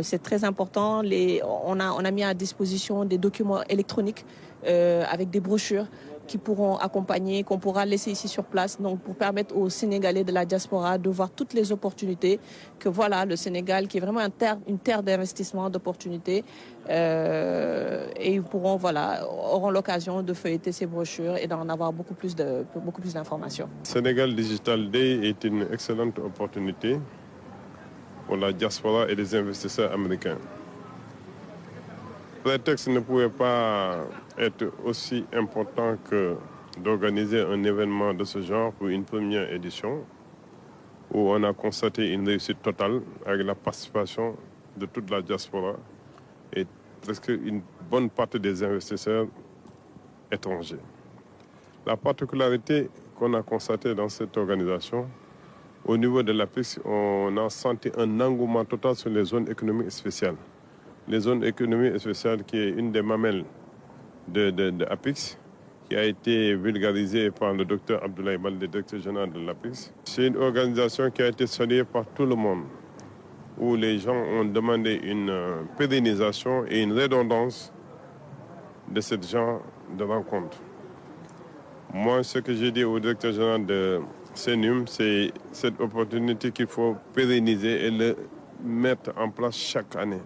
c'est très important. On a mis à disposition des documents électroniques avec des brochures qui pourront accompagner, qu'on pourra laisser ici sur place, donc pour permettre aux Sénégalais de la diaspora de voir toutes les opportunités que voilà le Sénégal, qui est vraiment une terre d'investissement, d'opportunités, et ils auront l'occasion de feuilleter ces brochures et d'en avoir beaucoup plus d'informations. Sénégal Digital Day est une excellente opportunité pour la diaspora et les investisseurs américains. Le prétexte ne pouvait pas être aussi important que d'organiser un événement de ce genre pour une première édition où on a constaté une réussite totale avec la participation de toute la diaspora et presque une bonne partie des investisseurs étrangers. La particularité qu'on a constatée dans cette organisation, au niveau de l'APIX, on a senti un engouement total sur les zones économiques spéciales. Les zones économiques spéciales qui est une des mamelles de APIX, qui a été vulgarisée par le docteur Abdoulaye Bal, le directeur général de l'APIX. C'est une organisation qui a été saluée par tout le monde, où les gens ont demandé une pérennisation et une redondance de ce genre de rencontre. Moi, ce que j'ai dit au directeur général de CNUM, c'est cette opportunité qu'il faut pérenniser et le mettre en place chaque année.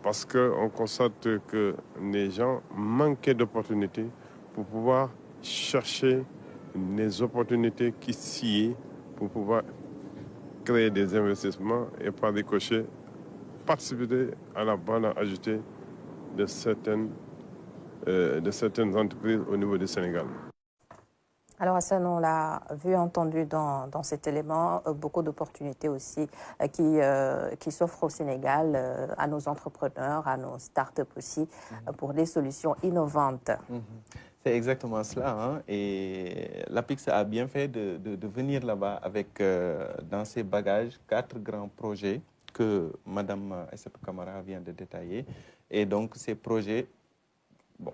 Parce qu'on constate que les gens manquaient d'opportunités pour pouvoir chercher les opportunités qui s'y est pour pouvoir créer des investissements et par ricochet participer à la valeur ajoutée de certaines entreprises au niveau du Sénégal. Alors Hassan, on l'a vu, entendu dans cet élément, beaucoup d'opportunités aussi qui s'offrent au Sénégal, à nos entrepreneurs, à nos start-up aussi, pour des solutions innovantes. C'est exactement cela. Hein? Et l'APIX a bien fait de venir là-bas avec, dans ses bagages, 4 grands projets que Mme Aïssatou Kamara vient de détailler. Et donc, ces projets bon,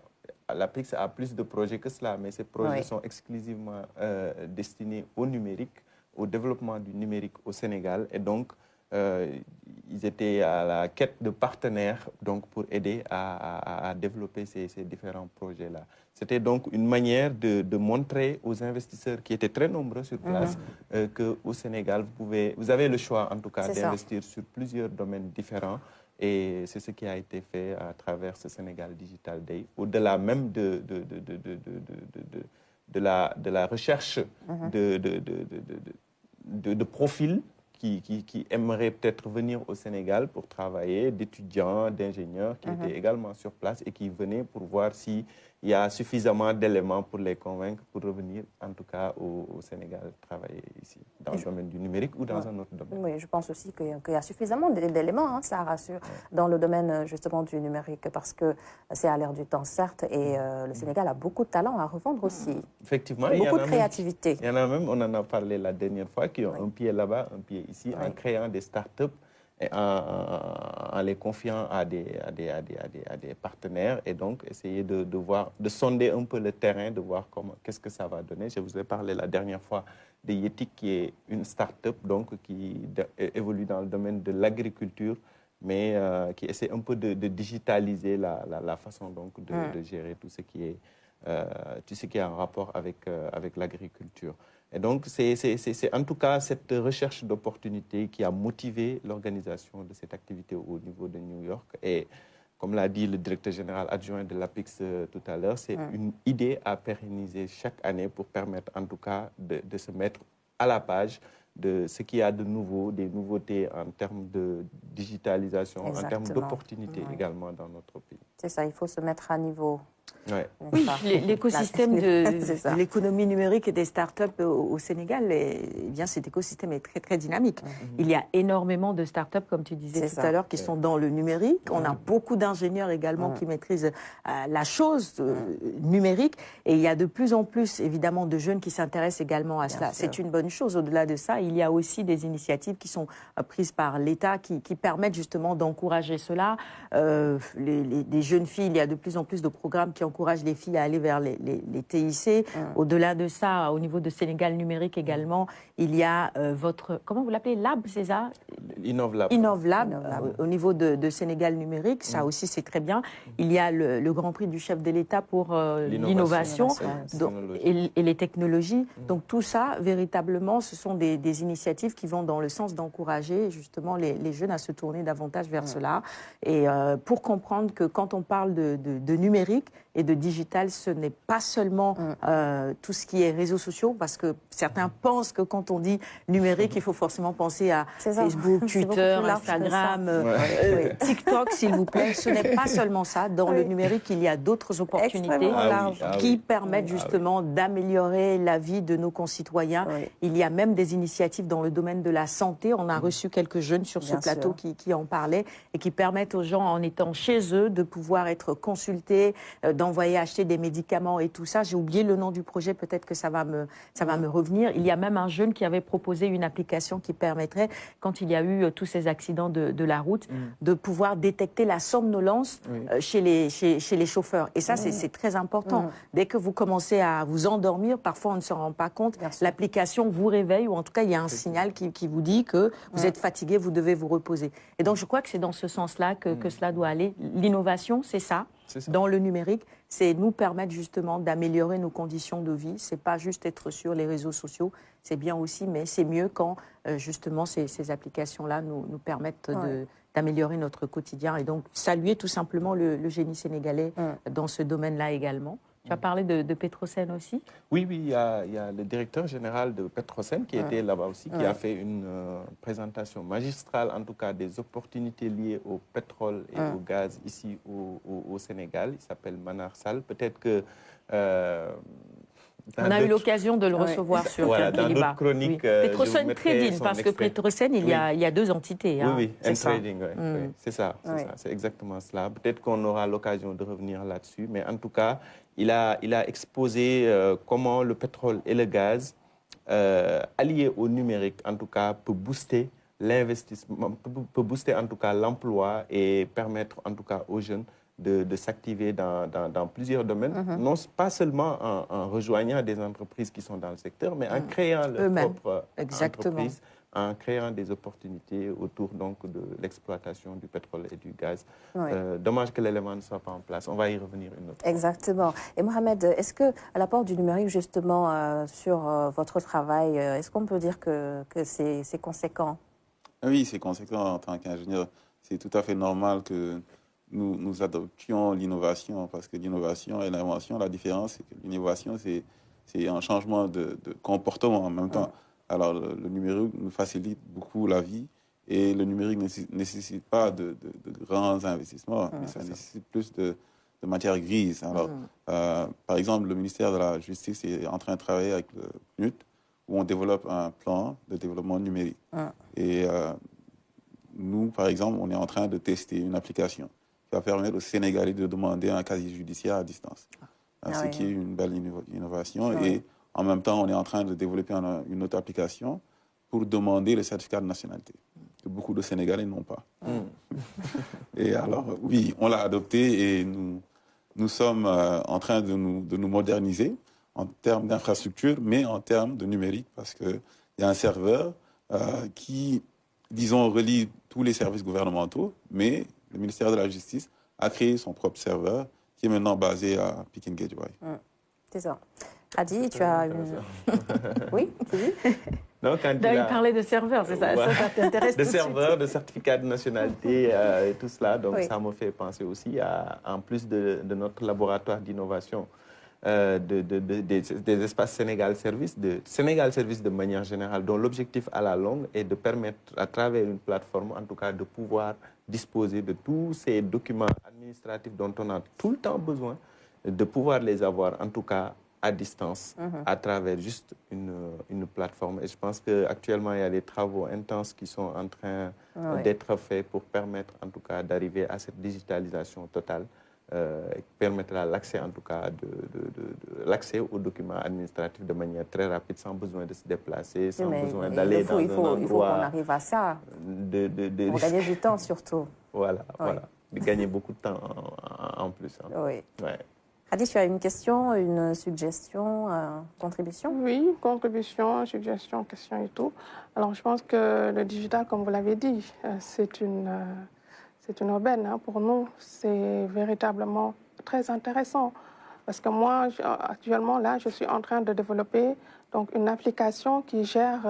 l'APIX a plus de projets que cela, mais ces projets sont exclusivement destinés au numérique, au développement du numérique au Sénégal. Et donc, ils étaient à la quête de partenaires donc, pour aider à développer ces différents projets-là. C'était donc une manière de montrer aux investisseurs qui étaient très nombreux sur place qu'au Sénégal, vous avez le choix en tout cas d'investir sur plusieurs domaines différents. Et c'est ce qui a été fait à travers ce Sénégal Digital Day, au-delà même de la recherche de profils qui aimeraient peut-être venir au Sénégal pour travailler, d'étudiants, d'ingénieurs qui étaient également sur place et qui venaient pour voir s'il y a suffisamment d'éléments pour les convaincre pour revenir, en tout cas, au Sénégal, travailler ici, dans le domaine du numérique ou dans un autre domaine. Oui, je pense aussi qu'il y a suffisamment d'éléments, ça rassure, dans le domaine justement du numérique, parce que c'est à l'ère du temps, certes, et le Sénégal a beaucoup de talent à revendre aussi. Effectivement. Beaucoup de créativité. Il y en a même, on en a parlé la dernière fois, qui ont un pied là-bas, un pied ici, en créant des startups et en les confiant à des partenaires, et donc essayer de sonder un peu le terrain, de voir qu'est-ce que ça va donner. Je vous ai parlé la dernière fois de Yetik, qui est une start-up donc, qui évolue dans le domaine de l'agriculture, mais qui essaie un peu de digitaliser la façon donc, de gérer tout ce qui est en rapport avec l'agriculture. Et donc, c'est en tout cas cette recherche d'opportunités qui a motivé l'organisation de cette activité au niveau de New York. Et comme l'a dit le directeur général adjoint de l'APIX tout à l'heure, c'est une idée à pérenniser chaque année pour permettre en tout cas de se mettre à la page de ce qu'il y a de nouveau, des nouveautés en termes de digitalisation, en termes d'opportunités également dans notre pays. C'est ça, il faut se mettre à niveau. Oui, l'écosystème de l'économie numérique et des startups au Sénégal, bien, cet écosystème est très, très dynamique. Il y a énormément de startups, comme tu disais tout à l'heure, qui sont dans le numérique. On a beaucoup d'ingénieurs également qui maîtrisent la chose numérique. Et il y a de plus en plus, évidemment, de jeunes qui s'intéressent également à cela. C'est une bonne chose. Au-delà de ça, il y a aussi des initiatives qui sont prises par l'État qui permettent justement d'encourager cela. Les jeunes filles, il y a de plus en plus de programmes qui encourage les filles à aller vers les TIC. Au-delà de ça, au niveau de Sénégal numérique également, il y a votre, comment vous l'appelez, Lab, c'est ça? Innovlab. Innovlab, au niveau de Sénégal numérique, ça aussi c'est très bien. Il y a le Grand Prix du chef de l'État pour l'innovation et les technologies. Donc tout ça, véritablement, ce sont des initiatives qui vont dans le sens d'encourager justement les jeunes à se tourner davantage vers cela. Et pour comprendre que quand on parle de numérique et de digital, ce n'est pas seulement tout ce qui est réseaux sociaux, parce que certains pensent que quand on dit numérique, il faut forcément penser à Facebook, Twitter, Instagram, TikTok, s'il vous plaît. Ce n'est pas seulement ça. Dans le numérique, il y a d'autres opportunités qui permettent justement d'améliorer la vie de nos concitoyens. Il y a même des initiatives dans le domaine de la santé. On a reçu quelques jeunes sur ce plateau qui en parlaient et qui permettent aux gens, en étant chez eux, de pouvoir être consultés, d'envoyer acheter des médicaments et tout ça. J'ai oublié le nom du projet, peut-être que ça va me revenir. Il y a même un jeune qui avait proposé une application qui permettrait, quand il y a eu tous ces accidents de la route, de pouvoir détecter la somnolence chez les chauffeurs. Et ça, c'est très important. Dès que vous commencez à vous endormir, parfois on ne se rend pas compte, l'application vous réveille, ou en tout cas, il y a un signal qui vous dit que vous êtes fatigué, vous devez vous reposer. Et donc, je crois que c'est dans ce sens-là que cela doit aller. L'innovation, c'est ça. Dans le numérique, c'est nous permettre justement d'améliorer nos conditions de vie. C'est pas juste être sur les réseaux sociaux, c'est bien aussi, mais c'est mieux quand justement ces applications-là nous permettent d'améliorer notre quotidien. Et donc saluer tout simplement le génie sénégalais dans ce domaine-là également. Tu as parlé de Petrosen aussi? Oui, il y a le directeur général de Petrosen qui était là-bas aussi, qui a fait une présentation magistrale, en tout cas, des opportunités liées au pétrole et au gaz ici au Sénégal. Il s'appelle Manar Sall. Peut-être que... on a eu l'occasion de le recevoir sur dans d'autres chroniques. Petrosen Trading, parce que Petrosen, il y a deux entités. Oui, Trading, c'est ça. C'est exactement cela. Peut-être qu'on aura l'occasion de revenir là-dessus, mais en tout cas, il a exposé comment le pétrole et le gaz, alliés au numérique, en tout cas, peut booster l'investissement, peut booster en tout cas l'emploi et permettre en tout cas aux jeunes de s'activer dans plusieurs domaines, non pas seulement en rejoignant des entreprises qui sont dans le secteur, mais en créant leur propre entreprise, en créant des opportunités autour donc de l'exploitation du pétrole et du gaz. Dommage que l'élément ne soit pas en place. On va y revenir une autre fois. Exactement. Et Mohamed, est-ce que l'apport du numérique justement sur votre travail, est-ce qu'on peut dire que c'est conséquent? Oui, c'est conséquent en tant qu'ingénieur. C'est tout à fait normal que nous adoptions l'innovation, parce que l'innovation et l'invention, la différence, c'est que l'innovation, c'est un changement de comportement en même temps. Alors, le numérique nous facilite beaucoup la vie et le numérique ne nécessite pas de grands investissements, mais ça nécessite plus de matière grise. Alors, par exemple, le ministère de la Justice est en train de travailler avec le PNUD, où on développe un plan de développement numérique. Et nous, par exemple, on est en train de tester une application qui va permettre aux Sénégalais de demander un casier judiciaire à distance. Ce qui est une belle innovation. Et en même temps, on est en train de développer une autre application pour demander le certificat de nationalité, que beaucoup de Sénégalais n'ont pas. Et alors, oui, on l'a adopté et nous sommes en train de nous moderniser en termes d'infrastructure, mais en termes de numérique, parce qu'il y a un serveur qui, disons, relie tous les services gouvernementaux, mais le ministère de la Justice a créé son propre serveur qui est maintenant basé à Pikine Guédiawaye. C'est ça. Adi, tu as une... Oui, tu dis Non, quand il parlait de serveurs, c'est ça, ça t'intéresse tout de suite. De serveurs, de certificats de nationalité et tout cela. Donc ça me fait penser aussi en plus de notre laboratoire d'innovation, des espaces Sénégal Service, de manière générale, dont l'objectif à la longue est de permettre, à travers une plateforme, en tout cas, de pouvoir disposer de tous ces documents administratifs dont on a tout le temps besoin, de pouvoir les avoir, en tout cas, à distance, à travers juste une plateforme. Et je pense qu'actuellement, il y a des travaux intenses qui sont en train d'être faits pour permettre, en tout cas, d'arriver à cette digitalisation totale, qui permettra l'accès, en tout cas, l'accès aux documents administratifs de manière très rapide, sans besoin de se déplacer, sans besoin d'aller dans un endroit. Il faut qu'on arrive à ça, pour gagner du temps surtout. Voilà, de gagner beaucoup de temps en plus. Oui. Adi, tu as une question, une suggestion, contribution? Oui, contribution, suggestion, question et tout. Alors, je pense que le digital, comme vous l'avez dit, c'est une aubaine. Pour nous, c'est véritablement très intéressant. Parce que moi, actuellement, là, je suis en train de développer donc, une application qui gère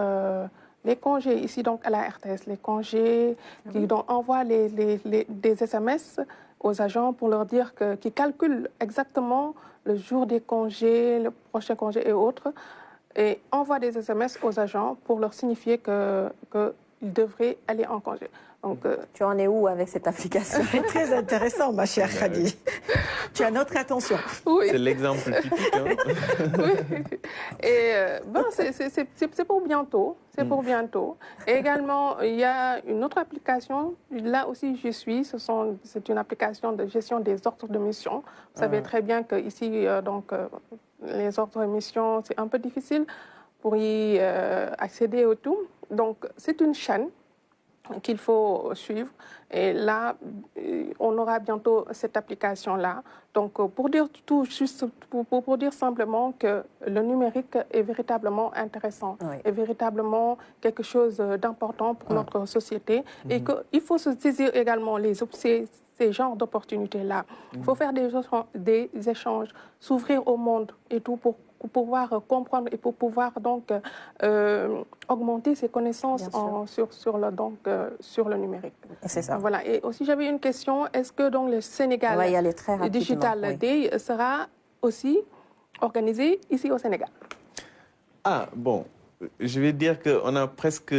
les congés, ici donc à la RTS, les congés, qui donc, envoie des SMS aux agents pour leur dire qu'ils calculent exactement le jour des congés, le prochain congé et autres, et envoie des SMS aux agents pour leur signifier qu'ils devraient aller en congé. Donc, tu en es où avec cette application? C'est très intéressant, ma chère Khady. Tu as notre attention. Oui. C'est l'exemple typique. Oui. Et c'est pour bientôt. C'est pour bientôt. Et également, il y a une autre application. Là aussi, j'y suis. C'est une application de gestion des ordres de mission. Vous savez très bien qu'ici, les ordres de mission, c'est un peu difficile pour y accéder au tout. Donc, c'est une chaîne qu'il faut suivre. Et là, on aura bientôt cette application-là. Donc, pour dire tout, juste pour dire simplement que le numérique est véritablement intéressant, est véritablement quelque chose d'important pour notre société et qu'il faut se saisir également ces genres d'opportunités-là. Il faut faire des échanges, s'ouvrir au monde et tout pour pouvoir comprendre et pour pouvoir donc augmenter ses connaissances sur le numérique. C'est ça. Voilà. Et aussi, j'avais une question. Est-ce que donc le Sénégal Digital Day sera aussi organisé ici au Sénégal? Ah, bon. Je vais dire qu'on a presque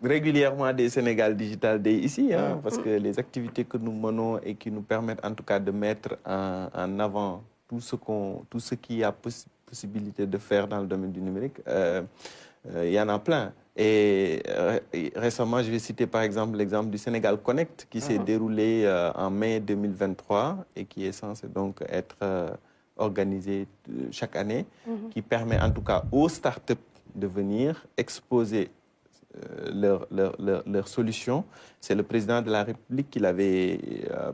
régulièrement des Sénégal Digital Day ici, parce que les activités que nous menons et qui nous permettent en tout cas de mettre en avant tout ce qu'il y a possibilité de faire dans le domaine du numérique, il y en a plein. Et récemment, je vais citer par exemple l'exemple du Sénégal Connect qui s'est déroulé en mai 2023 et qui est censé donc être organisé chaque année, qui permet en tout cas aux startups de venir exposer leur solution. C'est le président de la République qui l'avait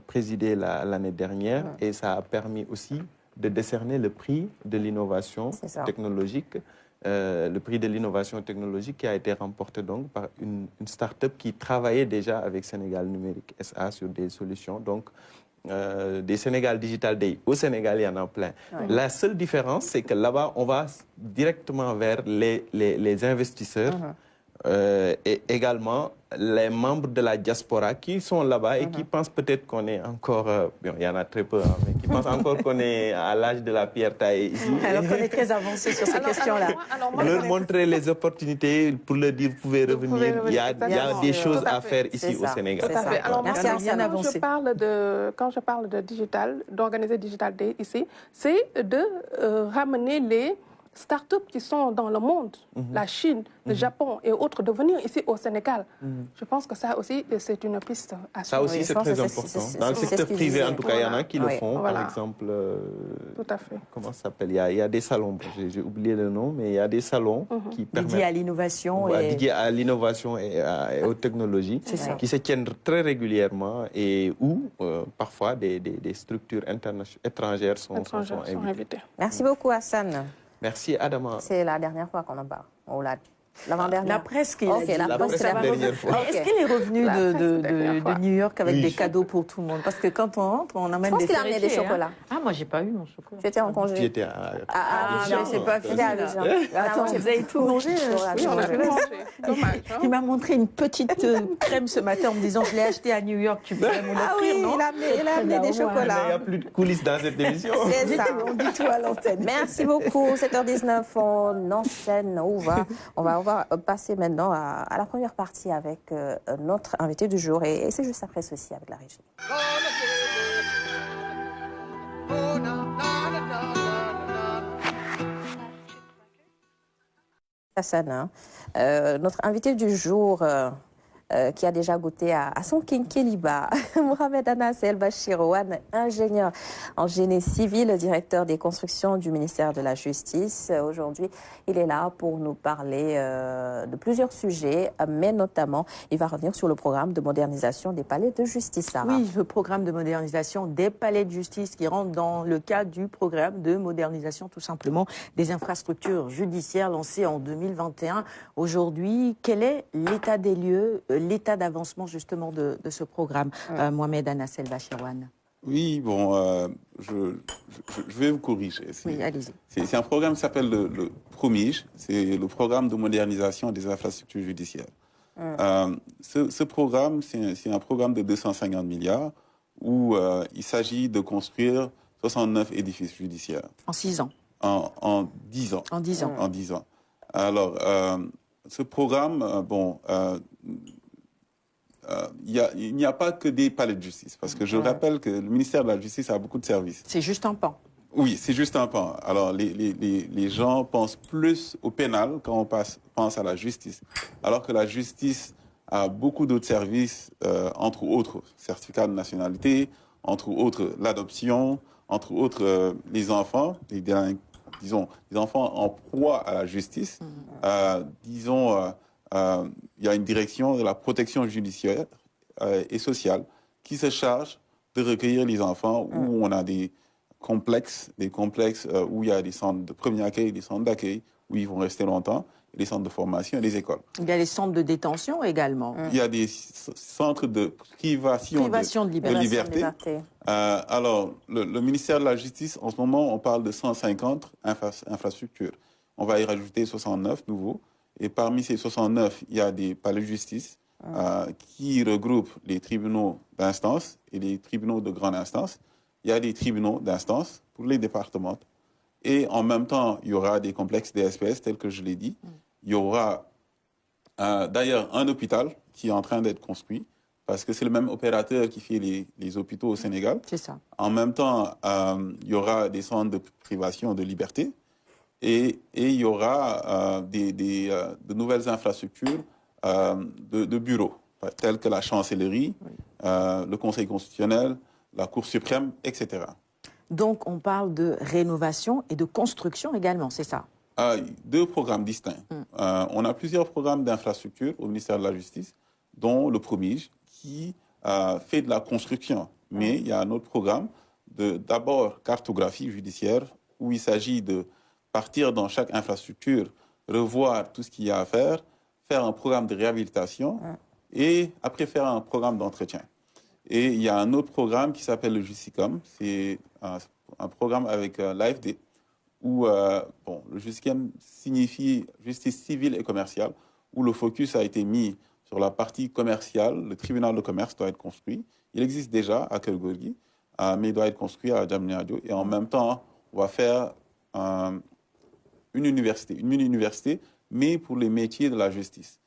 présidé l'année dernière et ça a permis aussi de décerner le prix de l'innovation technologique. Le prix de l'innovation technologique qui a été remporté donc par une start-up qui travaillait déjà avec Sénégal Numérique SA sur des solutions. Donc, des Sénégal Digital Day. Au Sénégal, il y en a plein. Ouais. La seule différence, c'est que là-bas, on va directement vers les investisseurs et également les membres de la diaspora qui sont là-bas et qui pensent peut-être qu'on est encore... il y en a très peu, mais qui pensent encore qu'on est à l'âge de la pierre taillée ici. Alors qu'on est très avancé sur ces questions-là. Leur montrer les opportunités pour leur dire, vous pouvez revenir. Il y a des choses à faire ici au Sénégal. Tout à fait. Alors, merci quand je parle de digital, d'organiser Digital Day ici, c'est de ramener les start-up qui sont dans le monde, la Chine, le Japon et autres, de venir ici au Sénégal. Je pense que ça aussi, c'est une piste à suivre. Ça aussi, c'est très important. Dans le secteur privé, en tout cas, il y en a qui le font. Par exemple, tout à fait. Comment ça s'appelle? Il y a des salons, j'ai oublié le nom, mais il y a des salons qui permettent... Dédiés à l'innovation. Dédiés à l'innovation et aux technologies, qui se tiennent très régulièrement et où, parfois, des structures étrangères sont invitées. Merci beaucoup, Hassan. Merci, Adama. C'est la dernière fois qu'on en parle. La presse qui la dernière fois. Est-ce qu'il est revenu de New York avec des cadeaux pour tout le monde? Parce que quand on rentre, on emmène des cerisiers. Je pense qu'il a amené des chocolats. Ah, moi, j'ai pas eu mon chocolat. Tu étais en congé. J'étais à Abidjan. C'est pas fini. Attends, vous avez tout mangé? Oui, on a tout mangé. Dommage. Il m'a montré une petite crème ce matin en me disant, je l'ai achetée à New York, tu pourrais m'en offrir, non? Il a amené des chocolats. Il n'y a plus de coulisses dans cette émission. C'est ça. On dit tout à l'antenne. Merci beaucoup. 7h19, on enchaîne. On va passer maintenant à la première partie avec notre invité du jour. Et c'est juste après ceci avec la régie. Hassan, notre invité du jour... qui a déjà goûté à son kinkeliba, Mohamed Anas El Bachir Wan, ingénieur en génie civil, directeur des constructions du ministère de la Justice. Aujourd'hui, il est là pour nous parler de plusieurs sujets, mais notamment, il va revenir sur le programme de modernisation des palais de justice. Sarah. Oui, le programme de modernisation des palais de justice qui rentre dans le cadre du programme de modernisation, tout simplement, des infrastructures judiciaires lancé en 2021. Aujourd'hui, quel est l'état des lieux, l'état d'avancement justement de ce programme, Mohamed Anas El Bachir Wan? Oui, bon, je vais vous corriger. Oui, allez-y. C'est un programme qui s'appelle le PROMIJ, c'est le programme de modernisation des infrastructures judiciaires. Ce programme, c'est un programme de 250 milliards où il s'agit de construire 69 édifices judiciaires. En 6 ans. En 10 ans. En 10 ans. En 10 ans. Alors, ce programme, il n'y a pas que des palais de justice, parce que je rappelle que le ministère de la Justice a beaucoup de services. C'est juste un pan. Oui, c'est juste un pan. Alors, les gens pensent plus au pénal quand on pense à la justice, alors que la justice a beaucoup d'autres services, entre autres certificats de nationalité, entre autres l'adoption, entre autres les enfants, disons, les enfants en proie à la justice, il y a une direction de la protection judiciaire et sociale qui se charge de recueillir les enfants où on a des complexes où il y a des centres de premier accueil, des centres d'accueil où ils vont rester longtemps, des centres de formation et des écoles. Il y a les centres de détention également. Il y a des centres de privation de liberté. Alors, le ministère de la Justice, en ce moment, on parle de 150 infrastructures. On va y rajouter 69 nouveaux. Et parmi ces 69, il y a des palais de justice qui regroupent les tribunaux d'instance et les tribunaux de grande instance. Il y a des tribunaux d'instance pour les départements. Et en même temps, il y aura des complexes DSPS, tels que je l'ai dit. Il y aura d'ailleurs un hôpital qui est en train d'être construit, parce que c'est le même opérateur qui fait les hôpitaux au Sénégal. C'est ça. En même temps, il y aura des centres de privation de liberté. Et il y aura de nouvelles infrastructures de bureaux, telles que la chancellerie, le Conseil constitutionnel, la Cour suprême, etc. Donc, on parle de rénovation et de construction également, c'est ça? Deux programmes distincts. On a plusieurs programmes d'infrastructure au ministère de la Justice, dont le PROMIJ, qui fait de la construction. Mais il y a un autre programme d'abord cartographie judiciaire, où il s'agit de partir dans chaque infrastructure, revoir tout ce qu'il y a à faire un programme de réhabilitation et après faire un programme d'entretien. Et il y a un autre programme qui s'appelle le Justicom. C'est un programme avec l'AFD, où le Justicom signifie justice civile et commerciale, où le focus a été mis sur la partie commerciale. Le tribunal de commerce doit être construit. Il existe déjà à Kelgorgi, mais il doit être construit à Diamniadio. Et en même temps, on va faire une mini-université, mais pour les métiers de la justice,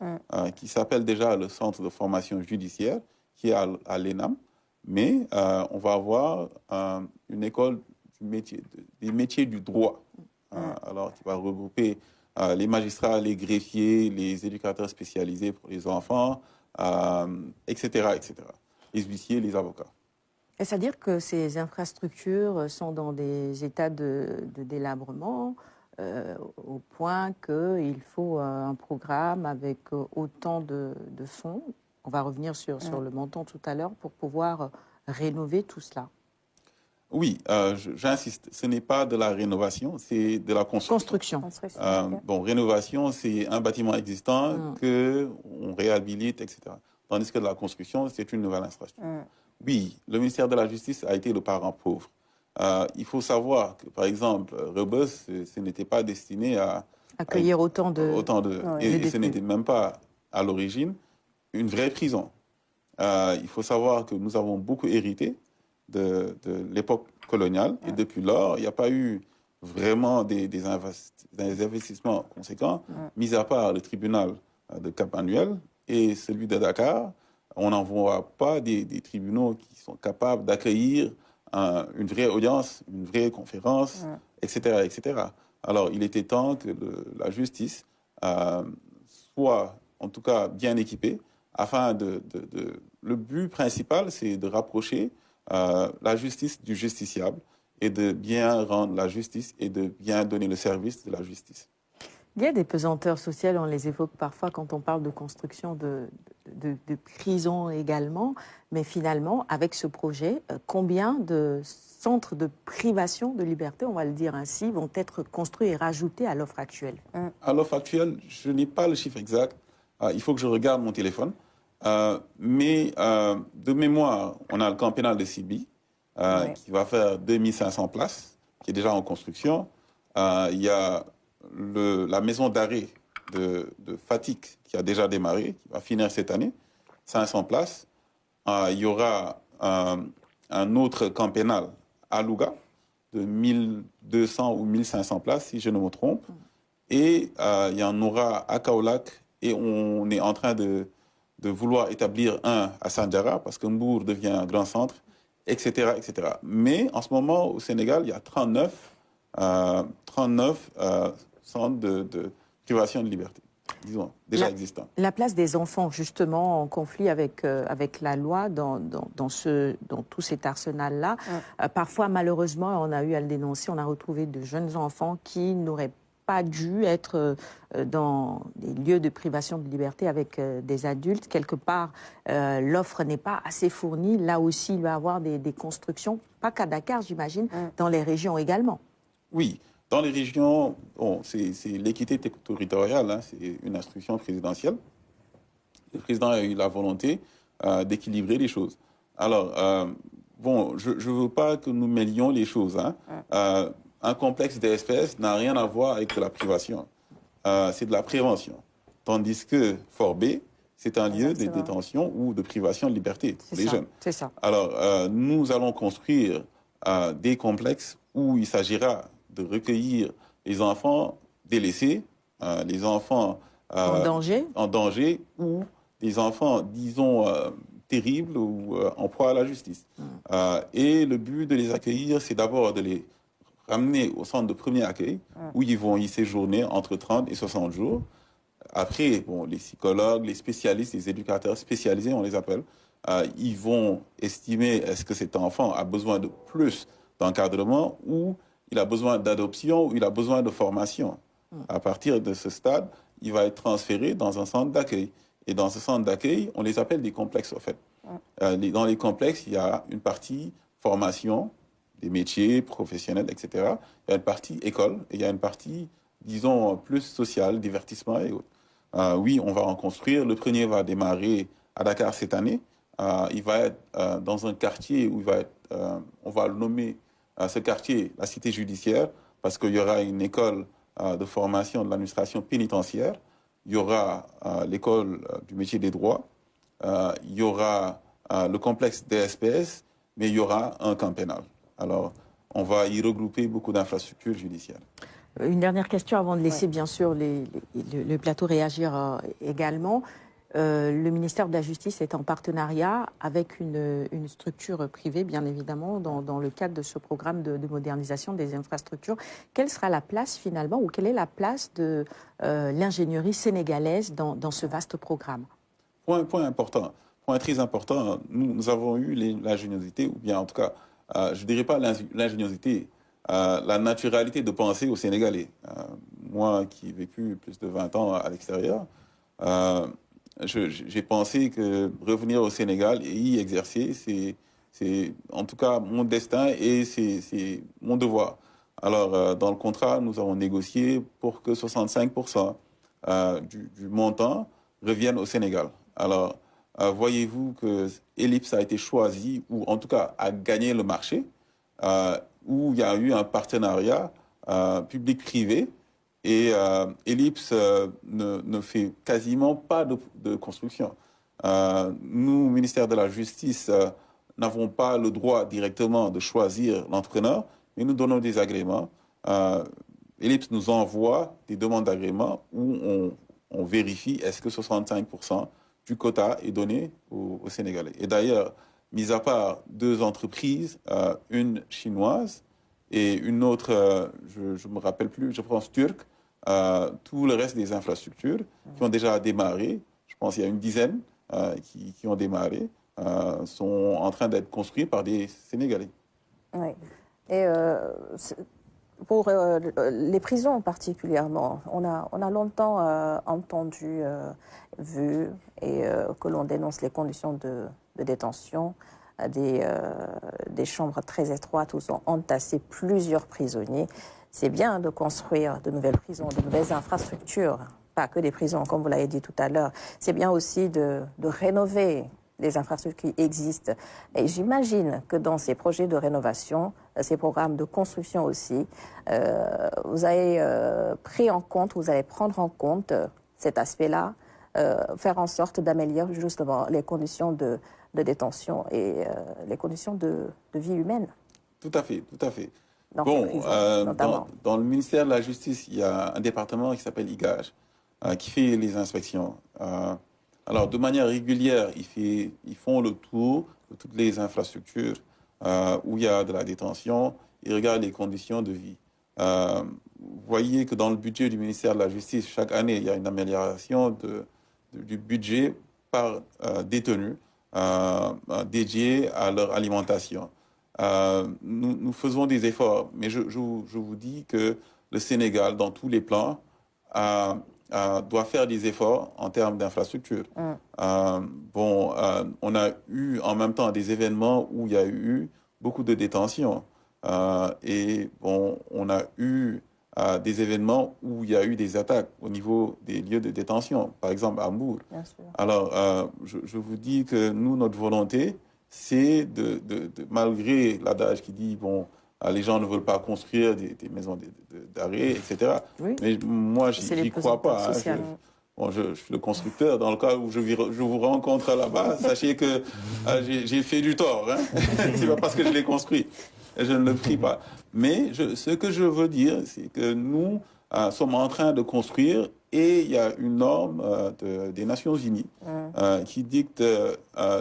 qui s'appelle déjà le Centre de formation judiciaire, qui est à l'ENAM. Mais on va avoir une école des métiers du droit, alors qui va regrouper les magistrats, les greffiers, les éducateurs spécialisés pour les enfants, etc., etc. Les huissiers, les avocats. C'est-à-dire que ces infrastructures sont dans des états de délabrement, au point qu'il faut un programme avec autant de fonds. On va revenir sur le montant tout à l'heure pour pouvoir rénover tout cela. Oui, j'insiste, ce n'est pas de la rénovation, c'est de la construction. Rénovation, c'est un bâtiment existant qu'on réhabilite, etc. Tandis que de la construction, c'est une nouvelle infrastructure. Oui, le ministère de la Justice a été le parent pauvre. Il faut savoir que, par exemple, Rebus, ce n'était pas destiné à accueillir autant de et ce n'était même pas, à l'origine, une vraie prison. Il faut savoir que nous avons beaucoup hérité de l'époque coloniale, et depuis lors, il n'y a pas eu vraiment des investissements conséquents, mis à part le tribunal de Cap-Manuel et celui de Dakar. On n'en voit pas des tribunaux qui sont capables d'accueillir une vraie audience, une vraie conférence, etc., etc. Alors, il était temps que la justice soit, en tout cas, bien équipée, afin le but principal, c'est de rapprocher la justice du justiciable et de bien rendre la justice et de bien donner le service de la justice. Il y a des pesanteurs sociales, on les évoque parfois quand on parle de construction de prisons également, mais finalement, avec ce projet, combien de centres de privation de liberté, on va le dire ainsi, vont être construits et rajoutés à l'offre actuelle? À l'offre actuelle, je n'ai pas le chiffre exact. Il faut que je regarde mon téléphone. Mais de mémoire, on a le camp pénal de Sibi, qui va faire 2500 places, qui est déjà en construction. Il y a la maison d'arrêt de Fatick, qui a déjà démarré, qui va finir cette année, 500 places. Il y aura un autre camp pénal à Louga, de 1200 ou 1500 places, si je ne me trompe. Et il y en aura à Kaolack, et on est en train de vouloir établir un à Sandjara, parce que Mbour devient un grand centre, etc., etc. Mais en ce moment, au Sénégal, il y a 39 centres de privation de liberté, disons, déjà existants. La place des enfants, justement, en conflit avec la loi dans tout cet arsenal-là. Parfois, malheureusement, on a eu à le dénoncer, on a retrouvé de jeunes enfants qui n'auraient pas dû être dans des lieux de privation de liberté avec des adultes. Quelque part, l'offre n'est pas assez fournie. Là aussi, il va y avoir des constructions, pas qu'à Dakar, j'imagine, dans les régions également. Oui, dans les régions, c'est l'équité territoriale, hein, c'est une instruction présidentielle. Le président a eu la volonté d'équilibrer les choses. Alors, je ne veux pas que nous mêlions les choses, hein. Un complexe d'espèces n'a rien à voir avec de la privation. C'est de la prévention. Tandis que Fort B, c'est un lieu de détention ou de privation de liberté pour les jeunes. C'est ça. Alors, nous allons construire des complexes où il s'agira de recueillir les enfants délaissés, les enfants en danger ou des enfants, disons, terribles ou en proie à la justice. Et le but de les accueillir, c'est d'abord de les ramener au centre de premier accueil, où ils vont y séjourner entre 30 et 60 jours. Après, les psychologues, les spécialistes, les éducateurs spécialisés, on les appelle, ils vont estimer est-ce que cet enfant a besoin de plus d'encadrement ou il a besoin d'adoption ou il a besoin de formation. À partir de ce stade, il va être transféré dans un centre d'accueil. Et dans ce centre d'accueil, on les appelle des complexes, en fait. Dans les complexes, il y a une partie formation, des métiers professionnels, etc. Il y a une partie école et il y a une partie, disons, plus sociale, divertissement et autres. Oui, on va en construire. Le premier va démarrer à Dakar cette année. Il va être dans un quartier où on va le nommer ce quartier la cité judiciaire parce qu'il y aura une école de formation de l'administration pénitentiaire. Il y aura l'école du métier des droits. Il y aura le complexe DSPS, mais il y aura un camp pénal. Alors, on va y regrouper beaucoup d'infrastructures judiciaires. Une dernière question avant de laisser bien sûr le plateau réagir également. Le ministère de la Justice est en partenariat avec une structure privée, bien évidemment, dans le cadre de ce programme de modernisation des infrastructures. Quelle sera la place finalement, ou quelle est la place de l'ingénierie sénégalaise dans ce vaste programme? Point important, point très important. Nous avons eu l'ingéniosité, ou bien en tout cas, je ne dirais pas l'ingéniosité, la naturalité de penser aux Sénégalais. Moi qui ai vécu plus de 20 ans à l'extérieur, j'ai pensé que revenir au Sénégal et y exercer, c'est en tout cas mon destin et c'est mon devoir. Alors, dans le contrat, nous avons négocié pour que 65% du montant revienne au Sénégal. Alors, voyez-vous que Ellipse a été choisi, ou en tout cas a gagné le marché, où il y a eu un partenariat public-privé. Et Ellipse ne fait quasiment pas de construction. Nous, ministère de la Justice, n'avons pas le droit directement de choisir l'entrepreneur, mais nous donnons des agréments. Ellipse nous envoie des demandes d'agrément où on vérifie est-ce que 65% du quota est donné aux Sénégalais. Et d'ailleurs, mis à part 2 entreprises, une chinoise et une autre, je ne me rappelle plus, je pense turque, tout le reste des infrastructures qui ont déjà démarré, je pense qu'il y a une dizaine qui ont démarré, sont en train d'être construits par des Sénégalais. Oui. Et pour les prisons particulièrement, on a longtemps entendu, vu et que l'on dénonce les conditions de détention, des chambres très étroites où sont entassés plusieurs prisonniers. C'est bien de construire de nouvelles prisons, de nouvelles infrastructures, pas que des prisons, comme vous l'avez dit tout à l'heure. C'est bien aussi de rénover les infrastructures qui existent. Et j'imagine que dans ces projets de rénovation, ces programmes de construction aussi, vous avez pris en compte, vous allez prendre en compte cet aspect-là, faire en sorte d'améliorer justement les conditions de détention et les conditions de vie humaine. Tout à fait, tout à fait. Dans dans le ministère de la Justice, il y a un département qui s'appelle IGAJ, qui fait les inspections. Alors, de manière régulière, ils font le tour de toutes les infrastructures où il y a de la détention. Ils regardent les conditions de vie. Vous voyez que dans le budget du ministère de la Justice, chaque année, il y a une amélioration du budget par détenu dédié à leur alimentation. Nous faisons des efforts, mais je vous dis que le Sénégal, dans tous les plans, doit faire des efforts en termes d'infrastructure. On a eu en même temps des événements où il y a eu beaucoup de détention. On a eu des événements où il y a eu des attaques au niveau des lieux de détention, par exemple à Mbour. Alors, je vous dis que nous, notre volonté, c'est malgré l'adage qui dit, les gens ne veulent pas construire des maisons d'arrêt, etc. Oui. Mais moi, j'y crois pas. Je suis le constructeur. Dans le cas où je vous rencontre là-bas, sachez que j'ai fait du tort. C'est pas parce que je l'ai construit. Je ne le prie pas. Mais ce que je veux dire, c'est que nous sommes en train de construire et il y a une norme des Nations Unies qui dicte,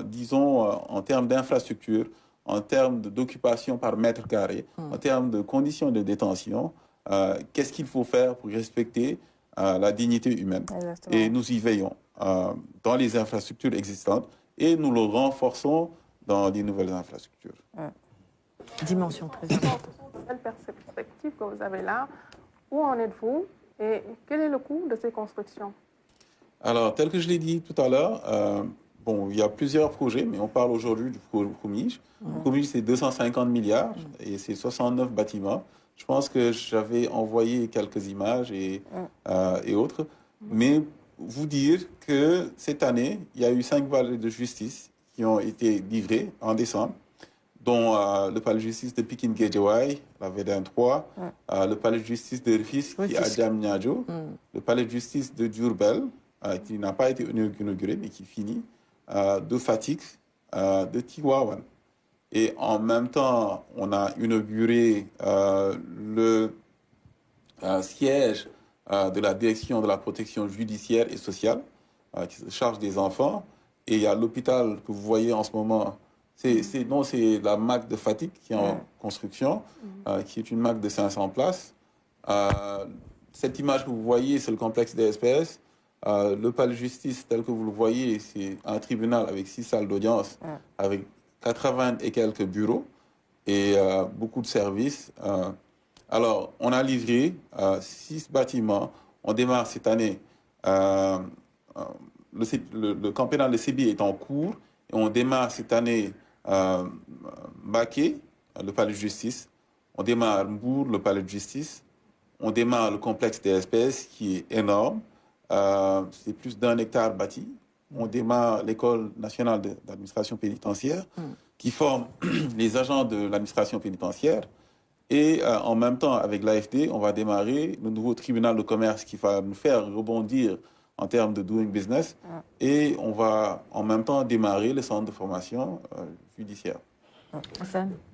disons, en termes d'infrastructure, en termes d'occupation par mètre carré, en termes de conditions de détention, qu'est-ce qu'il faut faire pour respecter la dignité humaine. Exactement. Et nous y veillons dans les infrastructures existantes et nous le renforçons dans les nouvelles infrastructures. Dimension très importante. Quelle perspective que vous avez là? Où en êtes-vous Et quel est le coût de ces constructions? Alors, tel que je l'ai dit tout à l'heure, bon, il y a plusieurs projets, mais on parle aujourd'hui du Koumij. Le Koumij, c'est 250 milliards et c'est 69 bâtiments. Je pense que j'avais envoyé quelques images et autres. Mais vous dire que cette année, il y a eu 5 palais de justice qui ont été livrés en décembre, dont le palais de justice de Pikine-Guédiawaye, la VDN 3, le palais de justice de Rufisque qui est à Diamniadio, le palais de justice de Diourbel, qui n'a pas été inauguré, mais qui finit, de Fatick, de Tivaouane. Et en même temps, on a inauguré le siège de la direction de la protection judiciaire et sociale, qui se charge des enfants. Et il y a l'hôpital que vous voyez en ce moment. C'est la MAC de Fatick qui est en construction, qui est une MAC de 500 places. Cette image que vous voyez, c'est le complexe des SPS. Le palais de justice, tel que vous le voyez, c'est un tribunal avec 6 salles d'audience, avec 80 et quelques bureaux et beaucoup de services. Alors, on a livré 6 bâtiments. On démarre cette année. Le camp pénal de Sébi est en cours. Et on démarre cette année Baké, le palais de justice. On démarre Mbour, le palais de justice. On démarre le complexe des SPS qui est énorme. C'est plus d'1 hectare bâti. On démarre l'école nationale d'administration pénitentiaire qui forme les agents de l'administration pénitentiaire. Et en même temps, avec l'AFD, on va démarrer le nouveau tribunal de commerce qui va nous faire rebondir en termes de doing business. Et on va en même temps démarrer le centre de formation judiciaire.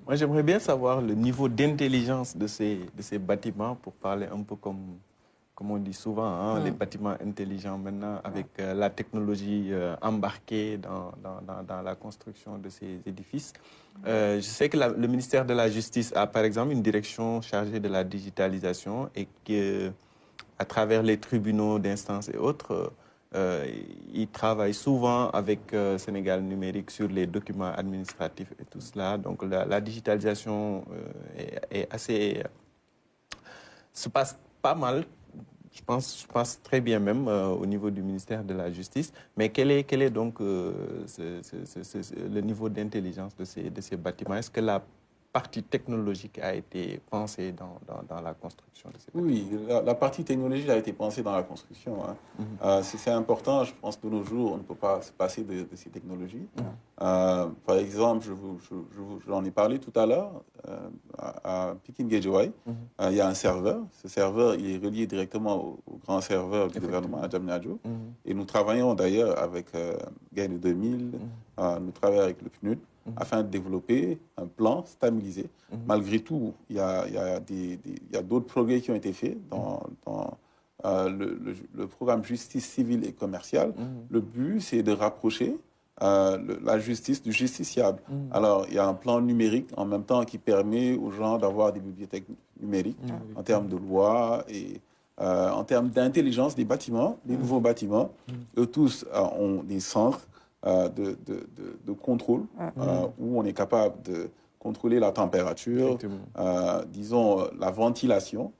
Moi, j'aimerais bien savoir le niveau d'intelligence de ces bâtiments, pour parler un peu comme on dit souvent, les bâtiments intelligents maintenant, avec la technologie embarquée dans la construction de ces édifices. Je sais que le ministère de la Justice a, par exemple, une direction chargée de la digitalisation et que, à travers les tribunaux d'instance et autres, ils travaillent souvent avec Sénégal numérique sur les documents administratifs et tout cela. Donc la digitalisation est assez... se passe pas mal. Je pense très bien même au niveau du ministère de la Justice. Mais quel est donc le niveau d'intelligence de ces bâtiments? Est-ce que la partie technologique a été pensée dans la construction de ces bâtiments? Oui, la partie technologique a été pensée dans la construction. C'est important, je pense, de nos jours, on ne peut pas se passer de ces technologies. Par exemple, j'en ai parlé tout à l'heure, à Pikine-Guédiawaye, il y a un serveur. Ce serveur, il est relié directement au grand serveur du gouvernement à Diamniadio. Et nous travaillons d'ailleurs avec Gaïne 2000, nous travaillons avec le PNUD, afin de développer un plan stabilisé. Malgré tout, il y a d'autres progrès qui ont été faits dans le programme justice civile et commerciale. Le but, c'est de rapprocher la justice du justiciable. Alors, il y a un plan numérique en même temps qui permet aux gens d'avoir des bibliothèques numériques en termes de loi et en termes d'intelligence des bâtiments, des nouveaux bâtiments. Eux tous ont des centres de contrôle où on est capable de contrôler la température, disons la ventilation,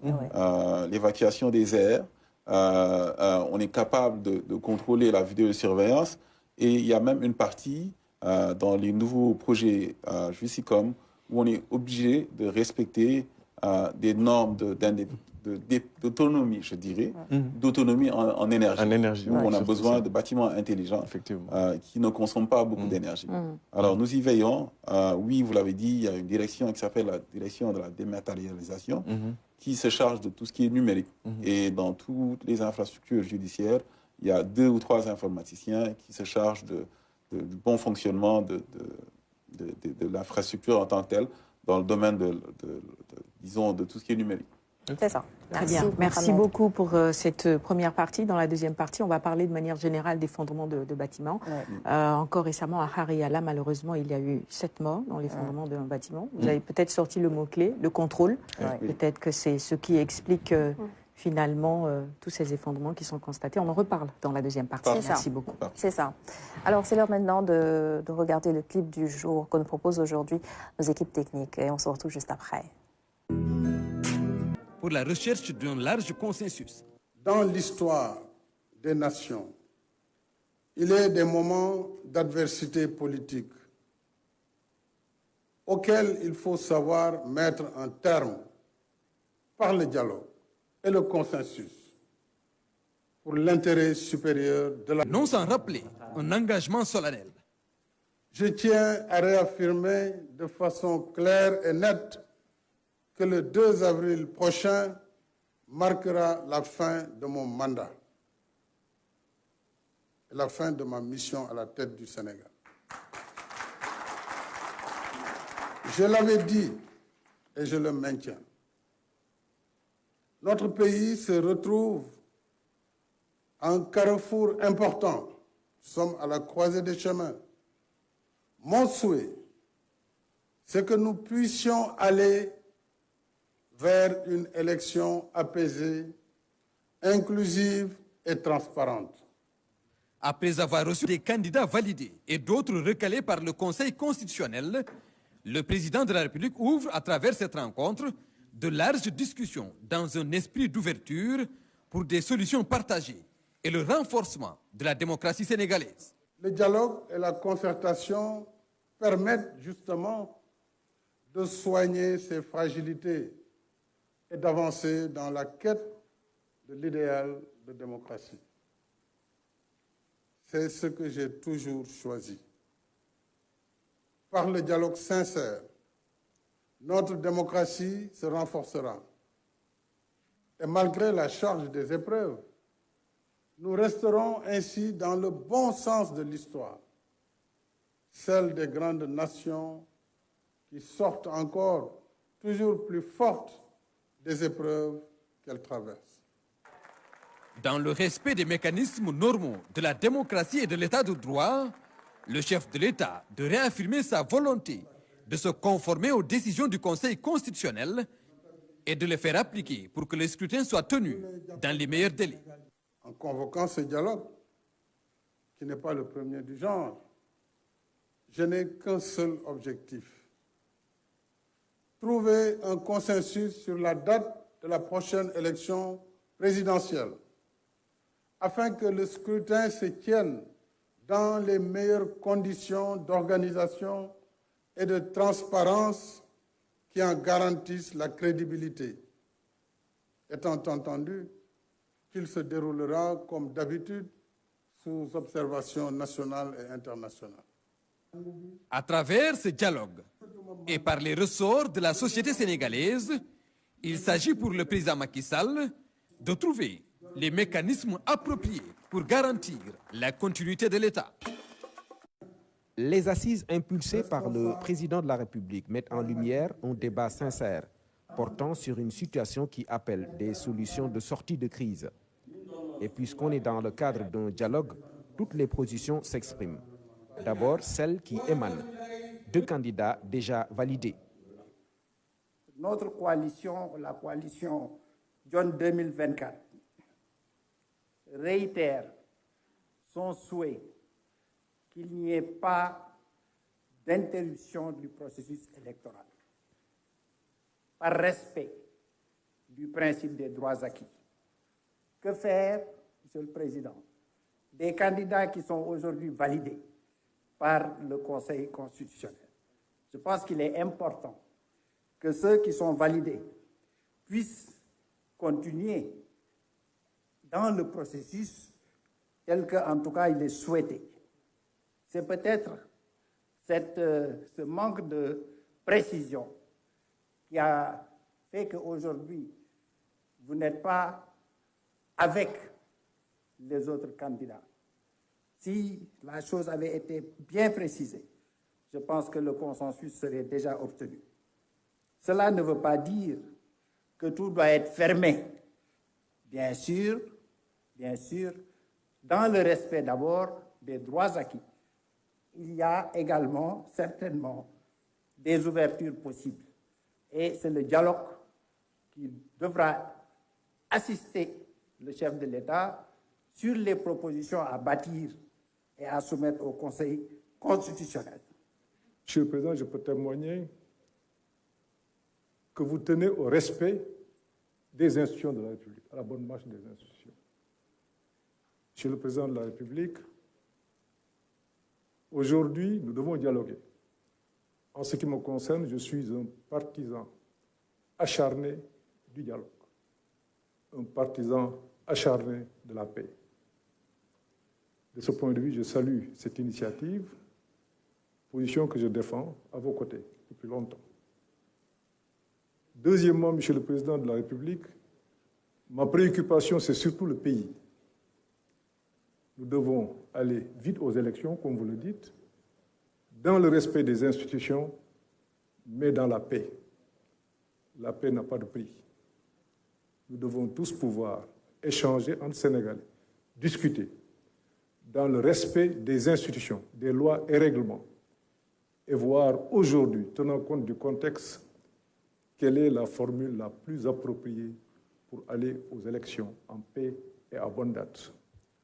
l'évacuation des airs. On est capable de contrôler la vidéosurveillance et il y a même une partie dans les nouveaux projets Jusicom où on est obligé de respecter des normes d'autonomie, je dirais, d'autonomie en énergie. Où on a besoin de bâtiments intelligents qui ne consomment pas beaucoup d'énergie. Alors nous y veillons. Oui, vous l'avez dit, il y a une direction qui s'appelle la direction de la dématérialisation qui se charge de tout ce qui est numérique. Et dans toutes les infrastructures judiciaires, il y a 2 ou 3 informaticiens qui se chargent du bon fonctionnement de l'infrastructure en tant que telle dans le domaine disons, de tout ce qui est numérique. C'est ça. Très bien. Merci beaucoup pour cette première partie. Dans la deuxième partie, on va parler de manière générale d'effondrement de bâtiments. Encore récemment, à Hariyala, malheureusement, il y a eu 7 morts dans l'effondrement d'un bâtiment. Vous avez peut-être sorti le mot-clé, le contrôle. Peut-être que c'est ce qui explique finalement tous ces effondrements qui sont constatés. On en reparle dans la deuxième partie. Merci beaucoup. C'est ça. Alors, c'est l'heure maintenant de regarder le clip du jour que nous propose aujourd'hui nos équipes techniques. Et on se retrouve juste après. Pour la recherche d'un large consensus, Dans l'histoire des nations, il est des moments d'adversité politique auxquels il faut savoir mettre un terme par le dialogue et le consensus pour l'intérêt supérieur de la... Non sans rappeler un engagement solennel. Je tiens à réaffirmer de façon claire et nette que le 2 avril prochain marquera la fin de mon mandat et la fin de ma mission à la tête du Sénégal. Je l'avais dit et je le maintiens. Notre pays se retrouve à un carrefour important. Nous sommes à la croisée des chemins. Mon souhait, c'est que nous puissions aller vers une élection apaisée, inclusive et transparente. Après avoir reçu des candidats validés et d'autres recalés par le Conseil constitutionnel, le président de la République ouvre à travers cette rencontre de larges discussions dans un esprit d'ouverture pour des solutions partagées et le renforcement de la démocratie sénégalaise. Le dialogue et la concertation permettent justement de soigner ces fragilités et d'avancer dans la quête de l'idéal de démocratie. C'est ce que j'ai toujours choisi. Par le dialogue sincère, notre démocratie se renforcera. Et malgré la charge des épreuves, nous resterons ainsi dans le bon sens de l'histoire, celle des grandes nations qui sortent encore toujours plus fortes des épreuves qu'elles traversent. Dans le respect des mécanismes normaux de la démocratie et de l'état de droit, le chef de l'État de réaffirmer sa volonté de se conformer aux décisions du Conseil constitutionnel et de les faire appliquer pour que le scrutin soit tenu dans les meilleurs délais. En convoquant ce dialogue, qui n'est pas le premier du genre, je n'ai qu'un seul objectif: trouver un consensus sur la date de la prochaine élection présidentielle, afin que le scrutin se tienne dans les meilleures conditions d'organisation et de transparence qui en garantissent la crédibilité, étant entendu qu'il se déroulera comme d'habitude sous observation nationale et internationale. À travers ce dialogue et par les ressorts de la société sénégalaise, il s'agit pour le président Macky Sall de trouver les mécanismes appropriés pour garantir la continuité de l'État. Les assises impulsées par le président de la République mettent en lumière un débat sincère portant sur une situation qui appelle des solutions de sortie de crise. Et puisqu'on est dans le cadre d'un dialogue, toutes les positions s'expriment. D'abord, celles qui émanent de candidats déjà validés. Notre coalition, la coalition John 2024, réitère son souhait qu'il n'y ait pas d'interruption du processus électoral, par respect du principe des droits acquis. Que faire, Monsieur le Président, des candidats qui sont aujourd'hui validés par le Conseil constitutionnel? Je pense qu'il est important que ceux qui sont validés puissent continuer dans le processus tel qu'en tout cas il est souhaité. C'est peut-être ce manque de précision qui a fait qu'aujourd'hui, vous n'êtes pas avec les autres candidats. Si la chose avait été bien précisée, je pense que le consensus serait déjà obtenu. Cela ne veut pas dire que tout doit être fermé. Bien sûr, dans le respect d'abord des droits acquis. Il y a également, certainement, des ouvertures possibles. Et c'est le dialogue qui devra assister le chef de l'État sur les propositions à bâtir et à soumettre au Conseil constitutionnel. Monsieur le Président, je peux témoigner que vous tenez au respect des institutions de la République, à la bonne marche des institutions. Monsieur le Président de la République, aujourd'hui, nous devons dialoguer. En ce qui me concerne, je suis un partisan acharné du dialogue, un partisan acharné de la paix. De ce point de vue, je salue cette initiative, position que je défends à vos côtés depuis longtemps. Deuxièmement, Monsieur le Président de la République, ma préoccupation, c'est surtout le pays. Nous devons aller vite aux élections, comme vous le dites, dans le respect des institutions, mais dans la paix. La paix n'a pas de prix. Nous devons tous pouvoir échanger entre Sénégalais, discuter, dans le respect des institutions, des lois et règlements, et voir aujourd'hui, tenant compte du contexte, quelle est la formule la plus appropriée pour aller aux élections en paix et à bonne date.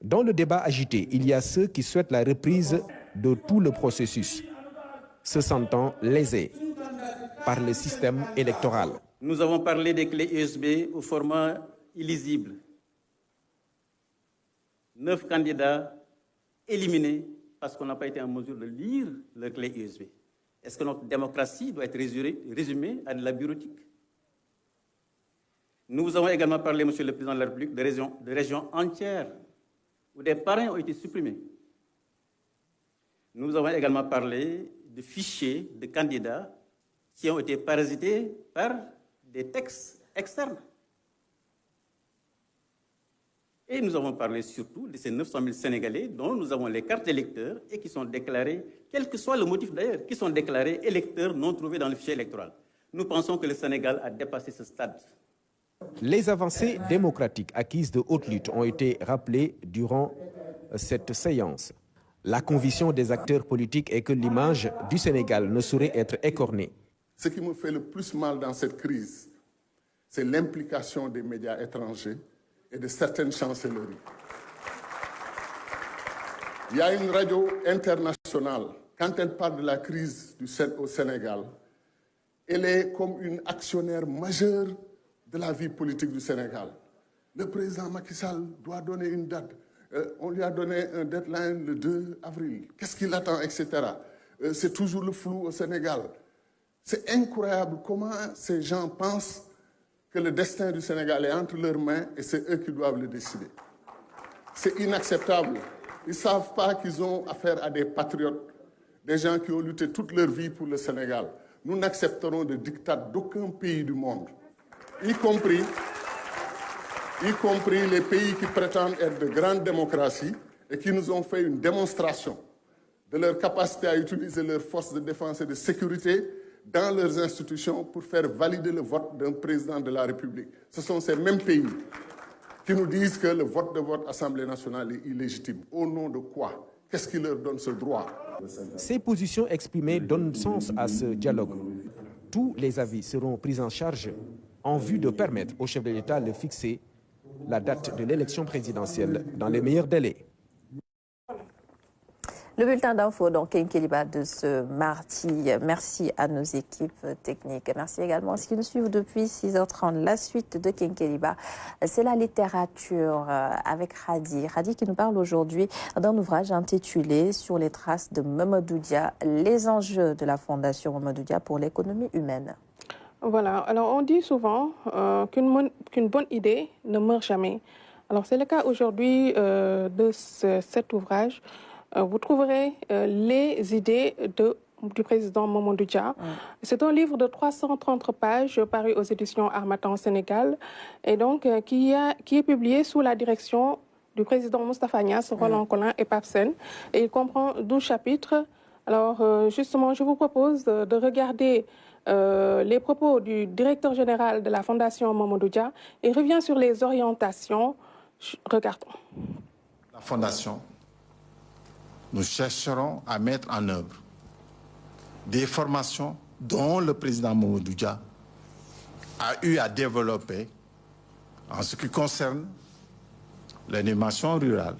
Dans le débat agité, il y a ceux qui souhaitent la reprise de tout le processus, se sentant lésés par le système électoral. Nous avons parlé des clés USB au format illisible. 9 candidats éliminés parce qu'on n'a pas été en mesure de lire leurs clés USB. Est-ce que notre démocratie doit être résumée à de la bureautique? Nous avons également parlé, Monsieur le Président de la République, de régions entières où des parrains ont été supprimés. Nous avons également parlé de fichiers de candidats qui ont été parasités par des textes externes. Et nous avons parlé surtout de ces 900 000 Sénégalais dont nous avons les cartes électeurs et qui sont déclarés, quel que soit le motif d'ailleurs, qui sont déclarés électeurs non trouvés dans le fichier électoral. Nous pensons que le Sénégal a dépassé ce stade. Les avancées démocratiques acquises de haute lutte ont été rappelées durant cette séance. La conviction des acteurs politiques est que l'image du Sénégal ne saurait être écornée. Ce qui me fait le plus mal dans cette crise, c'est l'implication des médias étrangers et de certaines chancelleries. Il y a une radio internationale, quand elle parle de la crise au Sénégal, elle est comme une actionnaire majeure de la vie politique du Sénégal. Le président Macky Sall doit donner une date. On lui a donné un deadline le 2 avril. Qu'est-ce qu'il attend, etc. C'est toujours le flou au Sénégal. C'est incroyable comment ces gens pensent que le destin du Sénégal est entre leurs mains et c'est eux qui doivent le décider. C'est inacceptable. Ils ne savent pas qu'ils ont affaire à des patriotes, des gens qui ont lutté toute leur vie pour le Sénégal. Nous n'accepterons de diktat d'aucun pays du monde, y compris les pays qui prétendent être de grandes démocraties et qui nous ont fait une démonstration de leur capacité à utiliser leurs forces de défense et de sécurité dans leurs institutions pour faire valider le vote d'un président de la République. Ce sont ces mêmes pays qui nous disent que le vote de votre Assemblée nationale est illégitime. Au nom de quoi? Qu'est-ce qui leur donne ce droit? Ces positions exprimées donnent sens à ce dialogue. Tous les avis seront pris en charge en vue de permettre au chef de l'État de fixer la date de l'élection présidentielle dans les meilleurs délais. Le bulletin d'info dans Kenkeliba de ce mardi. Merci à nos équipes techniques. Merci également à ceux qui nous suivent depuis 6h30. La suite de Kenkeliba, c'est la littérature avec Radi. Radi qui nous parle aujourd'hui d'un ouvrage intitulé « Sur les traces de Mamadou Dia, les enjeux de la Fondation Mamadou Dia pour l'économie humaine ». Voilà, alors on dit souvent qu'une bonne idée ne meurt jamais. Alors c'est le cas aujourd'hui de cet ouvrage. Vous trouverez les idées du président Mamadou Dia. C'est un livre de 330 pages paru aux éditions Harmattan Sénégal et donc qui est publié sous la direction du président Moustapha Niasse, Roland Collin et Pape Sène. Et il comprend 12 chapitres. Alors justement, je vous propose de regarder les propos du directeur général de la Fondation Mamadou Dia et revient sur les orientations. Regardons. La Fondation, nous chercherons à mettre en œuvre des formations dont le président Mamadou Dia a eu à développer en ce qui concerne l'animation rurale,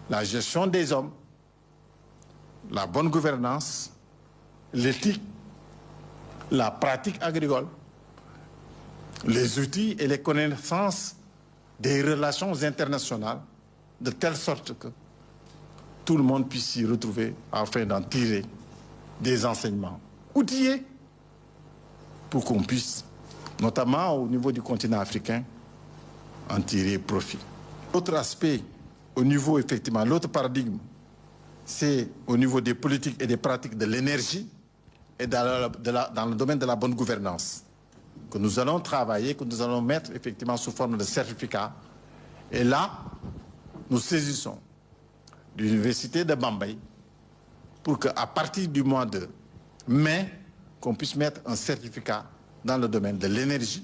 la gestion des hommes, la bonne gouvernance, l'éthique, la pratique agricole les outils et les connaissances des relations internationales de telle sorte que tout le monde puisse s'y retrouver afin d'en tirer des enseignements outillés pour qu'on puisse, notamment au niveau du continent africain, en tirer profit. L'autre aspect, au niveau, effectivement, l'autre paradigme, c'est au niveau des politiques et des pratiques de l'énergie et dans le domaine de la bonne gouvernance, que nous allons travailler, que nous allons mettre effectivement sous forme de certificat. Et là, nous saisissons l'Université de Bambey pour qu'à partir du mois de mai, qu'on puisse mettre un certificat dans le domaine de l'énergie,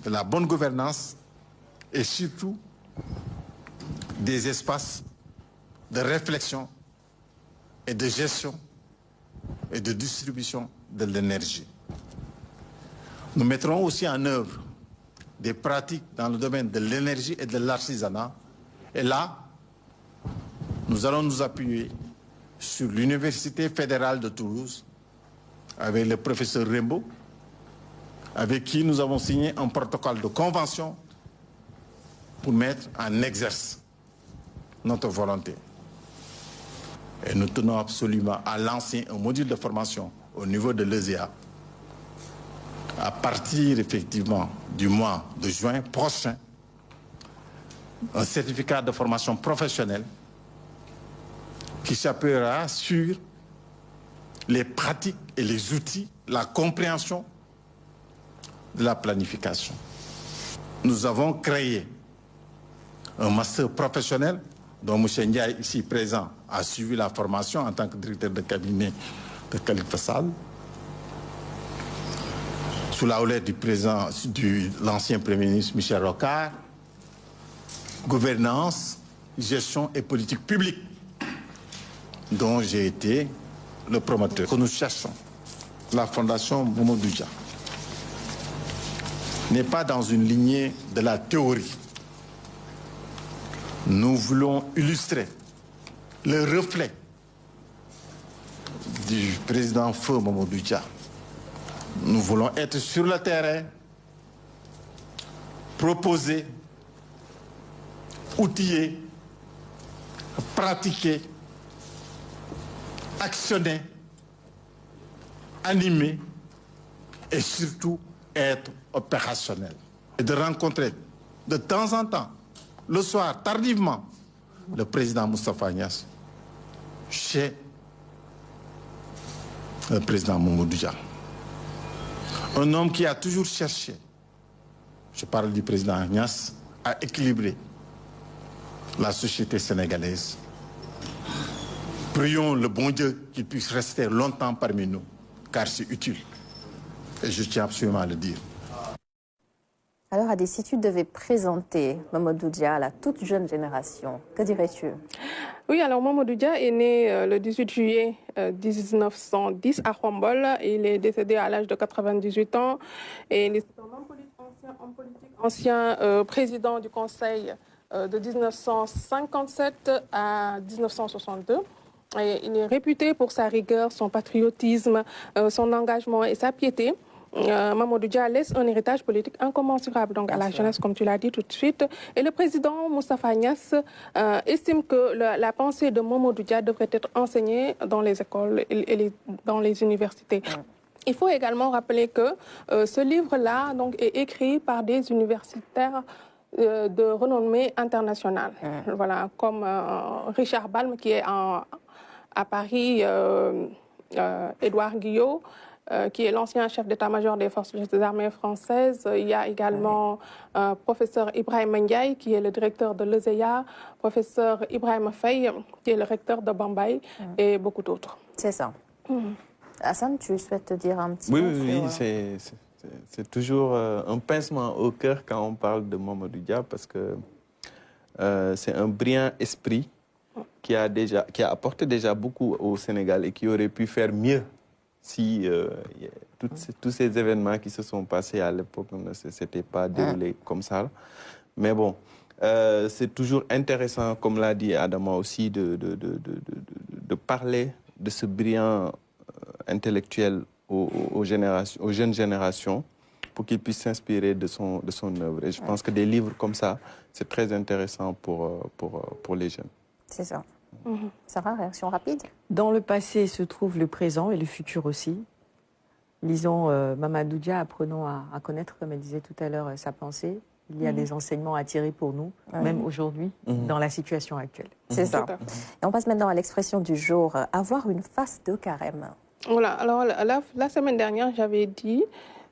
de la bonne gouvernance et surtout des espaces de réflexion et de gestion et de distribution de l'énergie. Nous mettrons aussi en œuvre des pratiques dans le domaine de l'énergie et de l'artisanat. Et là, nous allons nous appuyer sur l'Université fédérale de Toulouse, avec le professeur Rimbaud, avec qui nous avons signé un protocole de convention pour mettre en exerce notre volonté. Et nous tenons absolument à lancer un module de formation au niveau de l'ESEA à partir effectivement du mois de juin prochain, un certificat de formation professionnelle qui s'appuiera sur les pratiques et les outils, la compréhension de la planification. Nous avons créé un master professionnel dont M. Ndiaye, ici présent, a suivi la formation en tant que directeur de cabinet de Khalifa Sall, sous la houlette du président, de l'ancien Premier ministre Michel Rocard, gouvernance, gestion et politique publique, dont j'ai été le promoteur. Que nous cherchons, la Fondation Mamadou Dia n'est pas dans une lignée de la théorie. Nous voulons illustrer le reflet du président feu Mamadou Dia. Nous voulons être sur le terrain, proposer, outiller, pratiquer, actionner, animer et surtout être opérationnel. Et de rencontrer de temps en temps, le soir, tardivement, le président Moustapha Niasse chez le président Mamadou Dia. Un homme qui a toujours cherché, je parle du président Niasse, à équilibrer la société sénégalaise. Prions le bon Dieu qu'il puisse rester longtemps parmi nous, car c'est utile. Et je tiens absolument à le dire. Alors, Adi, si tu devais présenter Mamadou Dia à la toute jeune génération, que dirais-tu? Oui, alors Mamadou Dia est né le 18 juillet 1910 à Khombole. Il est décédé à l'âge de 98 ans. Et il est un homme politique ancien président du Conseil de 1957 à 1962. Et il est réputé pour sa rigueur, son patriotisme, son engagement et sa piété. Mamadou Dia laisse un héritage politique incommensurable donc à la jeunesse, comme tu l'as dit tout de suite. Et le président Moustapha Niasse estime que la pensée de Mamadou Dia devrait être enseignée dans les écoles et dans les universités. Il faut également rappeler que ce livre-là donc, est écrit par des universitaires de renommée internationale. Voilà, comme Richard Balme qui est à Paris, Édouard Guillot, qui est l'ancien chef d'état-major des forces des armées françaises. Il y a également professeur Ibrahim Ndiaye, qui est le directeur de l'ESEA, professeur Ibrahim Faye, qui est le recteur de Bambey, et beaucoup d'autres. C'est ça. Hassan, tu souhaites dire un petit mot? Oui, c'est toujours un pincement au cœur quand on parle de Mamadou Dia, parce que c'est un brillant esprit qui a apporté déjà beaucoup au Sénégal et qui aurait pu faire mieux si tous ces événements qui se sont passés à l'époque ne s'étaient pas déroulés comme ça. Mais bon, c'est toujours intéressant, comme l'a dit Adama aussi, de parler de ce brillant intellectuel aux jeunes générations pour qu'ils puissent s'inspirer de son œuvre. Et je pense que des livres comme ça, c'est très intéressant pour les jeunes. C'est ça. Sarah, réaction rapide? Dans le passé se trouve le présent et le futur aussi. Lisons Mamadou Dia, apprenons à connaître, comme elle disait tout à l'heure, sa pensée. Il y a des enseignements à tirer pour nous, même aujourd'hui, dans la situation actuelle. C'est ça. Et on passe maintenant à l'expression du jour, avoir une face de carême. Voilà, alors la semaine dernière, j'avais dit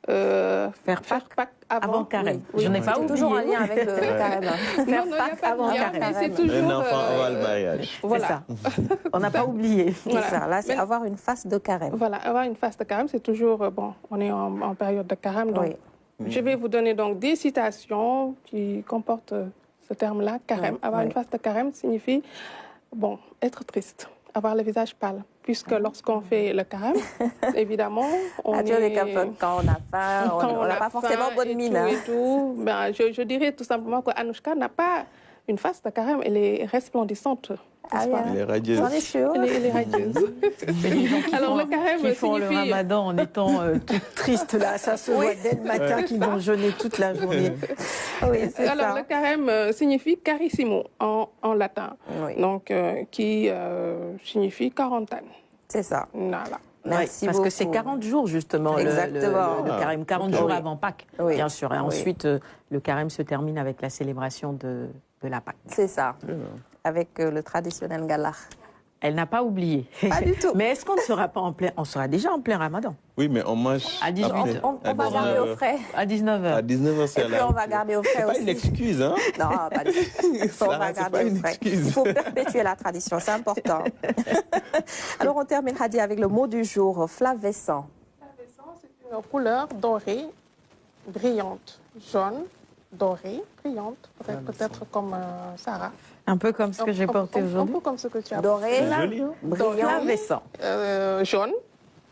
faire Pâques avant carême. Oui. Je n'ai pas toujours en lien avec le carême. Faire Pâques avant carême. C'est toujours un enfant avant le mariage. Voilà. On n'a pas oublié. Voilà. Ça. Là, c'est avoir une face de carême. Voilà, avoir une face de carême, c'est toujours bon. On est en période de carême, donc je vais vous donner donc des citations qui comportent ce terme-là, carême. Avoir une face de carême signifie être triste, avoir le visage pâle. Puisque lorsqu'on fait le carême, évidemment, on est... Quand on a faim, on n'a pas forcément bonne mine. Ben, je dirais tout simplement qu'Anouchka n'a pas une face de carême, elle est resplendissante. Elle est radieuse. J'en ai sûre. Elle est radieuse. Alors, le carême qui font le ramadan en étant toutes tristes, là, ça se voit dès le matin qu'ils vont jeûner toute la journée. Alors, le carême signifie carissimo en latin, donc qui signifie quarantaine. C'est ça. Voilà. Merci parce que c'est 40 jours, justement, le carême. 40 jours avant Pâques, bien sûr. Et ensuite, le carême se termine avec la célébration de la Pâques. C'est ça. Avec le traditionnel galah. Elle n'a pas oublié. Pas du tout. Mais est-ce qu'on ne sera pas en plein... On sera déjà en plein ramadan. Oui, mais on mange... À 18h. On va garder au frais. À 19h. À 19h, c'est là. Et puis on va garder au frais aussi. C'est pas une excuse, hein? Non, pas du tout. On va garder au frais. Il faut perpétuer la tradition, c'est important. Alors on termine, Hadi, avec le mot du jour, flavescent. Flavescent, c'est une couleur dorée, brillante, jaune, dorée, brillante, peut-être comme Sarah. Un peu comme ce que j'ai porté aujourd'hui. Un peu comme ce que tu as doré, brillant, flavescent. Jaune.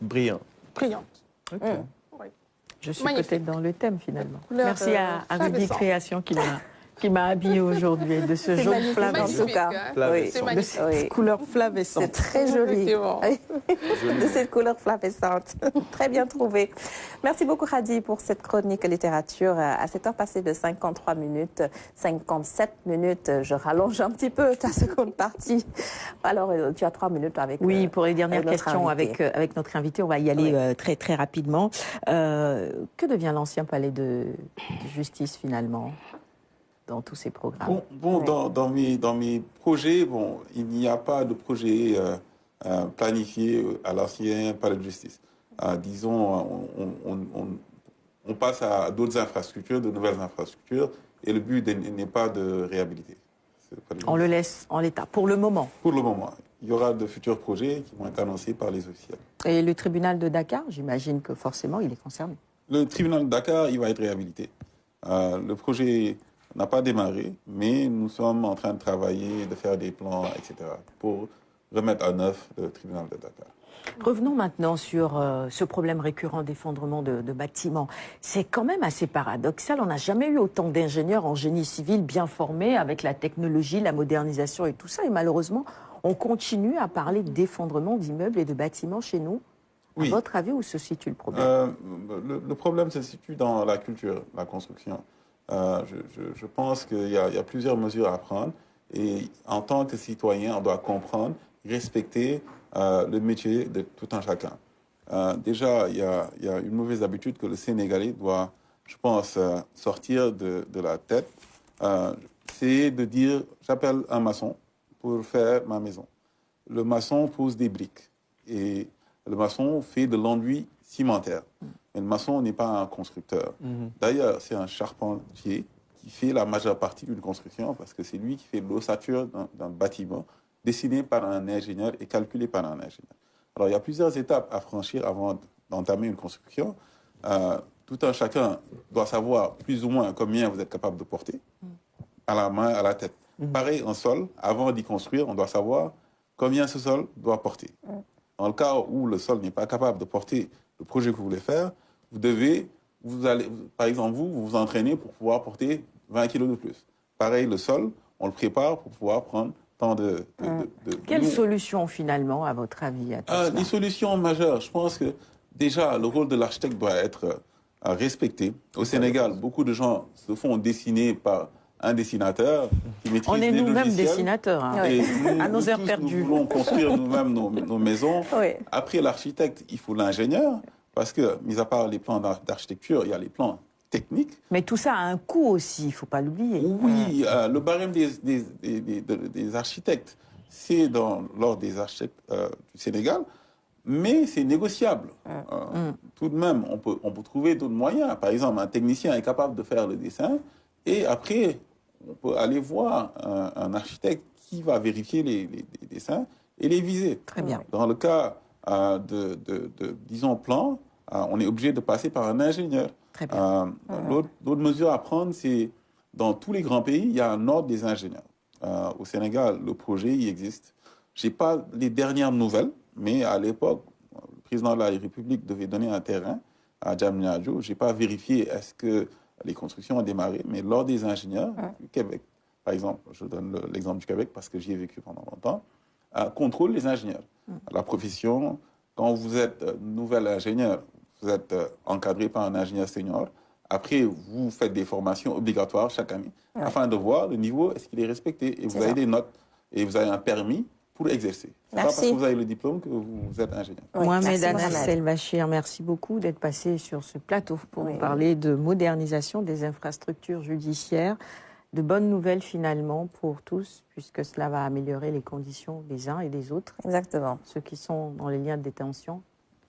Brillant. Brillante. Ok. Oui. Je suis peut-être dans le thème finalement. Merci à Ruby Création qui m'a habillée aujourd'hui de ce jaune flavescent. En tout cas. C'est magnifique. De cette couleur flavescente. C'est très joli. De cette couleur flavescente. Très bien trouvé. Merci beaucoup, Hadi, pour cette chronique littérature. À cette heure passée de 53 minutes, 57 minutes, je rallonge un petit peu ta seconde partie. Alors, tu as 3 minutes avec Oui, pour les dernières questions avec notre invité, on va y aller très, très rapidement. Que devient l'ancien palais de justice, finalement, dans tous ces programmes? Dans mes projets, il n'y a pas de projet planifié à l'ancien palais de justice. Disons, on passe à d'autres infrastructures, de nouvelles infrastructures, et le but n'est pas de réhabiliter. On le laisse en l'état, pour le moment. Pour le moment. Il y aura de futurs projets qui vont être annoncés par les officiels. Et le tribunal de Dakar, j'imagine que forcément, il est concerné. Le tribunal de Dakar, il va être réhabilité. Le projet n'a pas démarré, mais nous sommes en train de travailler, de faire des plans, etc., pour remettre à neuf le tribunal de Dakar. Revenons maintenant sur ce problème récurrent d'effondrement de bâtiments. C'est quand même assez paradoxal. On n'a jamais eu autant d'ingénieurs en génie civil bien formés avec la technologie, la modernisation et tout ça. Et malheureusement, on continue à parler d'effondrement d'immeubles et de bâtiments chez nous. Oui. À votre avis, où se situe le problème? Le problème se situe dans la culture, la construction. Je pense qu'il y a plusieurs mesures à prendre. Et en tant que citoyen, on doit comprendre, respecter le métier de tout un chacun. Déjà, il y a une mauvaise habitude que le Sénégalais doit, je pense, sortir de la tête. C'est de dire, j'appelle un maçon pour faire ma maison. Le maçon pose des briques et le maçon fait de l'enduit cimentaire. Mais le maçon n'est pas un constructeur. D'ailleurs, c'est un charpentier qui fait la majeure partie d'une construction parce que c'est lui qui fait l'ossature d'un bâtiment dessiné par un ingénieur et calculé par un ingénieur. Alors, il y a plusieurs étapes à franchir avant d'entamer une construction. Tout un chacun doit savoir plus ou moins combien vous êtes capable de porter à la main, à la tête. Pareil, un sol, avant d'y construire, on doit savoir combien ce sol doit porter. Dans le cas où le sol n'est pas capable de porter le projet que vous voulez faire, par exemple, vous vous entraînez pour pouvoir porter 20 kg de plus. Pareil, le sol, on le prépare pour pouvoir prendre tant de Quelle solution, finalement, à votre avis, à tout cela? Les solutions majeures, je pense que déjà, le rôle de l'architecte doit être respecté. Au Sénégal, beaucoup de gens se font dessiner par un dessinateur qui maîtrise les logiciels. On est nous-mêmes dessinateurs, hein. Et à nos heures perdues. Nous voulons construire nous-mêmes nos maisons. Oui. Après l'architecte, il faut l'ingénieur, parce que, mis à part les plans d'architecture, il y a les plans techniques. Mais tout ça a un coût aussi, il ne faut pas l'oublier. Oui, le barème des architectes, c'est dans l'ordre des architectes du Sénégal, mais c'est négociable. Tout de même, on peut trouver d'autres moyens. Par exemple, un technicien est capable de faire le dessin, et après, on peut aller voir un architecte qui va vérifier les dessins et les viser. Très bien. Dans le cas disons, plan, on est obligé de passer par un ingénieur. Très bien. L'autre mesure à prendre, c'est dans tous les grands pays, il y a un ordre des ingénieurs. Au Sénégal, le projet, il existe. Je n'ai pas les dernières nouvelles, mais à l'époque, le président de la République devait donner un terrain à Diamniadio. Je n'ai pas vérifié est-ce que les constructions ont démarré, mais l'ordre des ingénieurs du Québec, par exemple, je donne l'exemple du Québec parce que j'y ai vécu pendant longtemps, contrôle les ingénieurs. La profession, quand vous êtes nouvel ingénieur, vous êtes encadré par un ingénieur senior. Après, vous faites des formations obligatoires chaque année afin de voir le niveau, est-ce qu'il est respecté. Et vous avez des notes et vous avez un permis pour exercer. Ce n'est pas parce que vous avez le diplôme que vous êtes ingénieur. Mohamed Anassel Bachir, merci beaucoup d'être passé sur ce plateau pour nous parler de modernisation des infrastructures judiciaires. De bonnes nouvelles finalement pour tous, puisque cela va améliorer les conditions des uns et des autres. Exactement. Ceux qui sont dans les liens de détention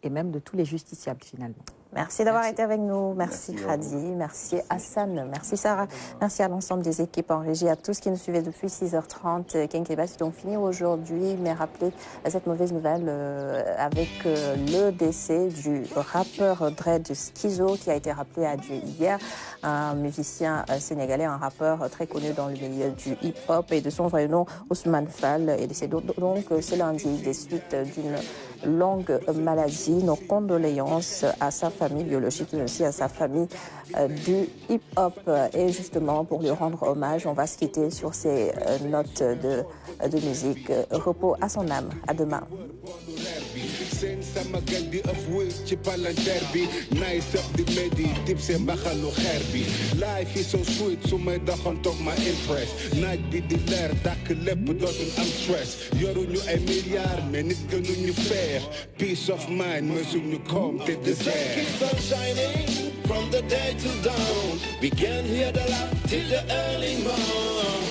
et même de tous les justiciables finalement. Merci d'avoir été avec nous. Merci Khady, merci Hassan, merci Sarah, merci à l'ensemble des équipes en régie, à tous qui nous suivaient depuis 6h30. Kenkeba, c'est donc fini aujourd'hui, mais rappelez cette mauvaise nouvelle avec le décès du rappeur Dred Schizo qui a été rappelé à Dieu hier, un musicien sénégalais, un rappeur très connu dans le milieu du hip-hop et de son vrai nom, Ousmane Fall, est décédé donc ce lundi des suites d'une longue maladie. Nos condoléances à sa famille biologique, mais aussi à sa famille du hip-hop. Et justement, pour lui rendre hommage, on va se quitter sur ces notes de musique. Repos à son âme. À demain. seen sama gaj di ëpp wël ci palanteer bi naay sëf di medi tip seen mbaxalu xeer bi life is so sweet su may doxantoog ma impress naaj bi di leer dàkk lépp dootul am stress yoruñu ay milliards mais nit gënuñu feex peace of mind mësuñu koom te désert. The sun keeps on shining from the day to dawn. We can hear the laugh till the early morn.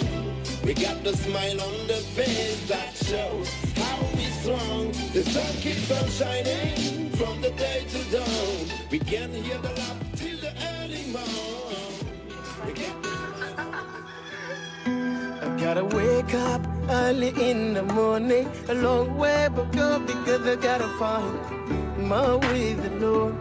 We got the smile on the face that shows how we strong. The sun keeps on shining from the day to dawn. We can hear the laugh till the early morn. I gotta wake up early in the morning, a long way but go because I gotta find my way the Lord.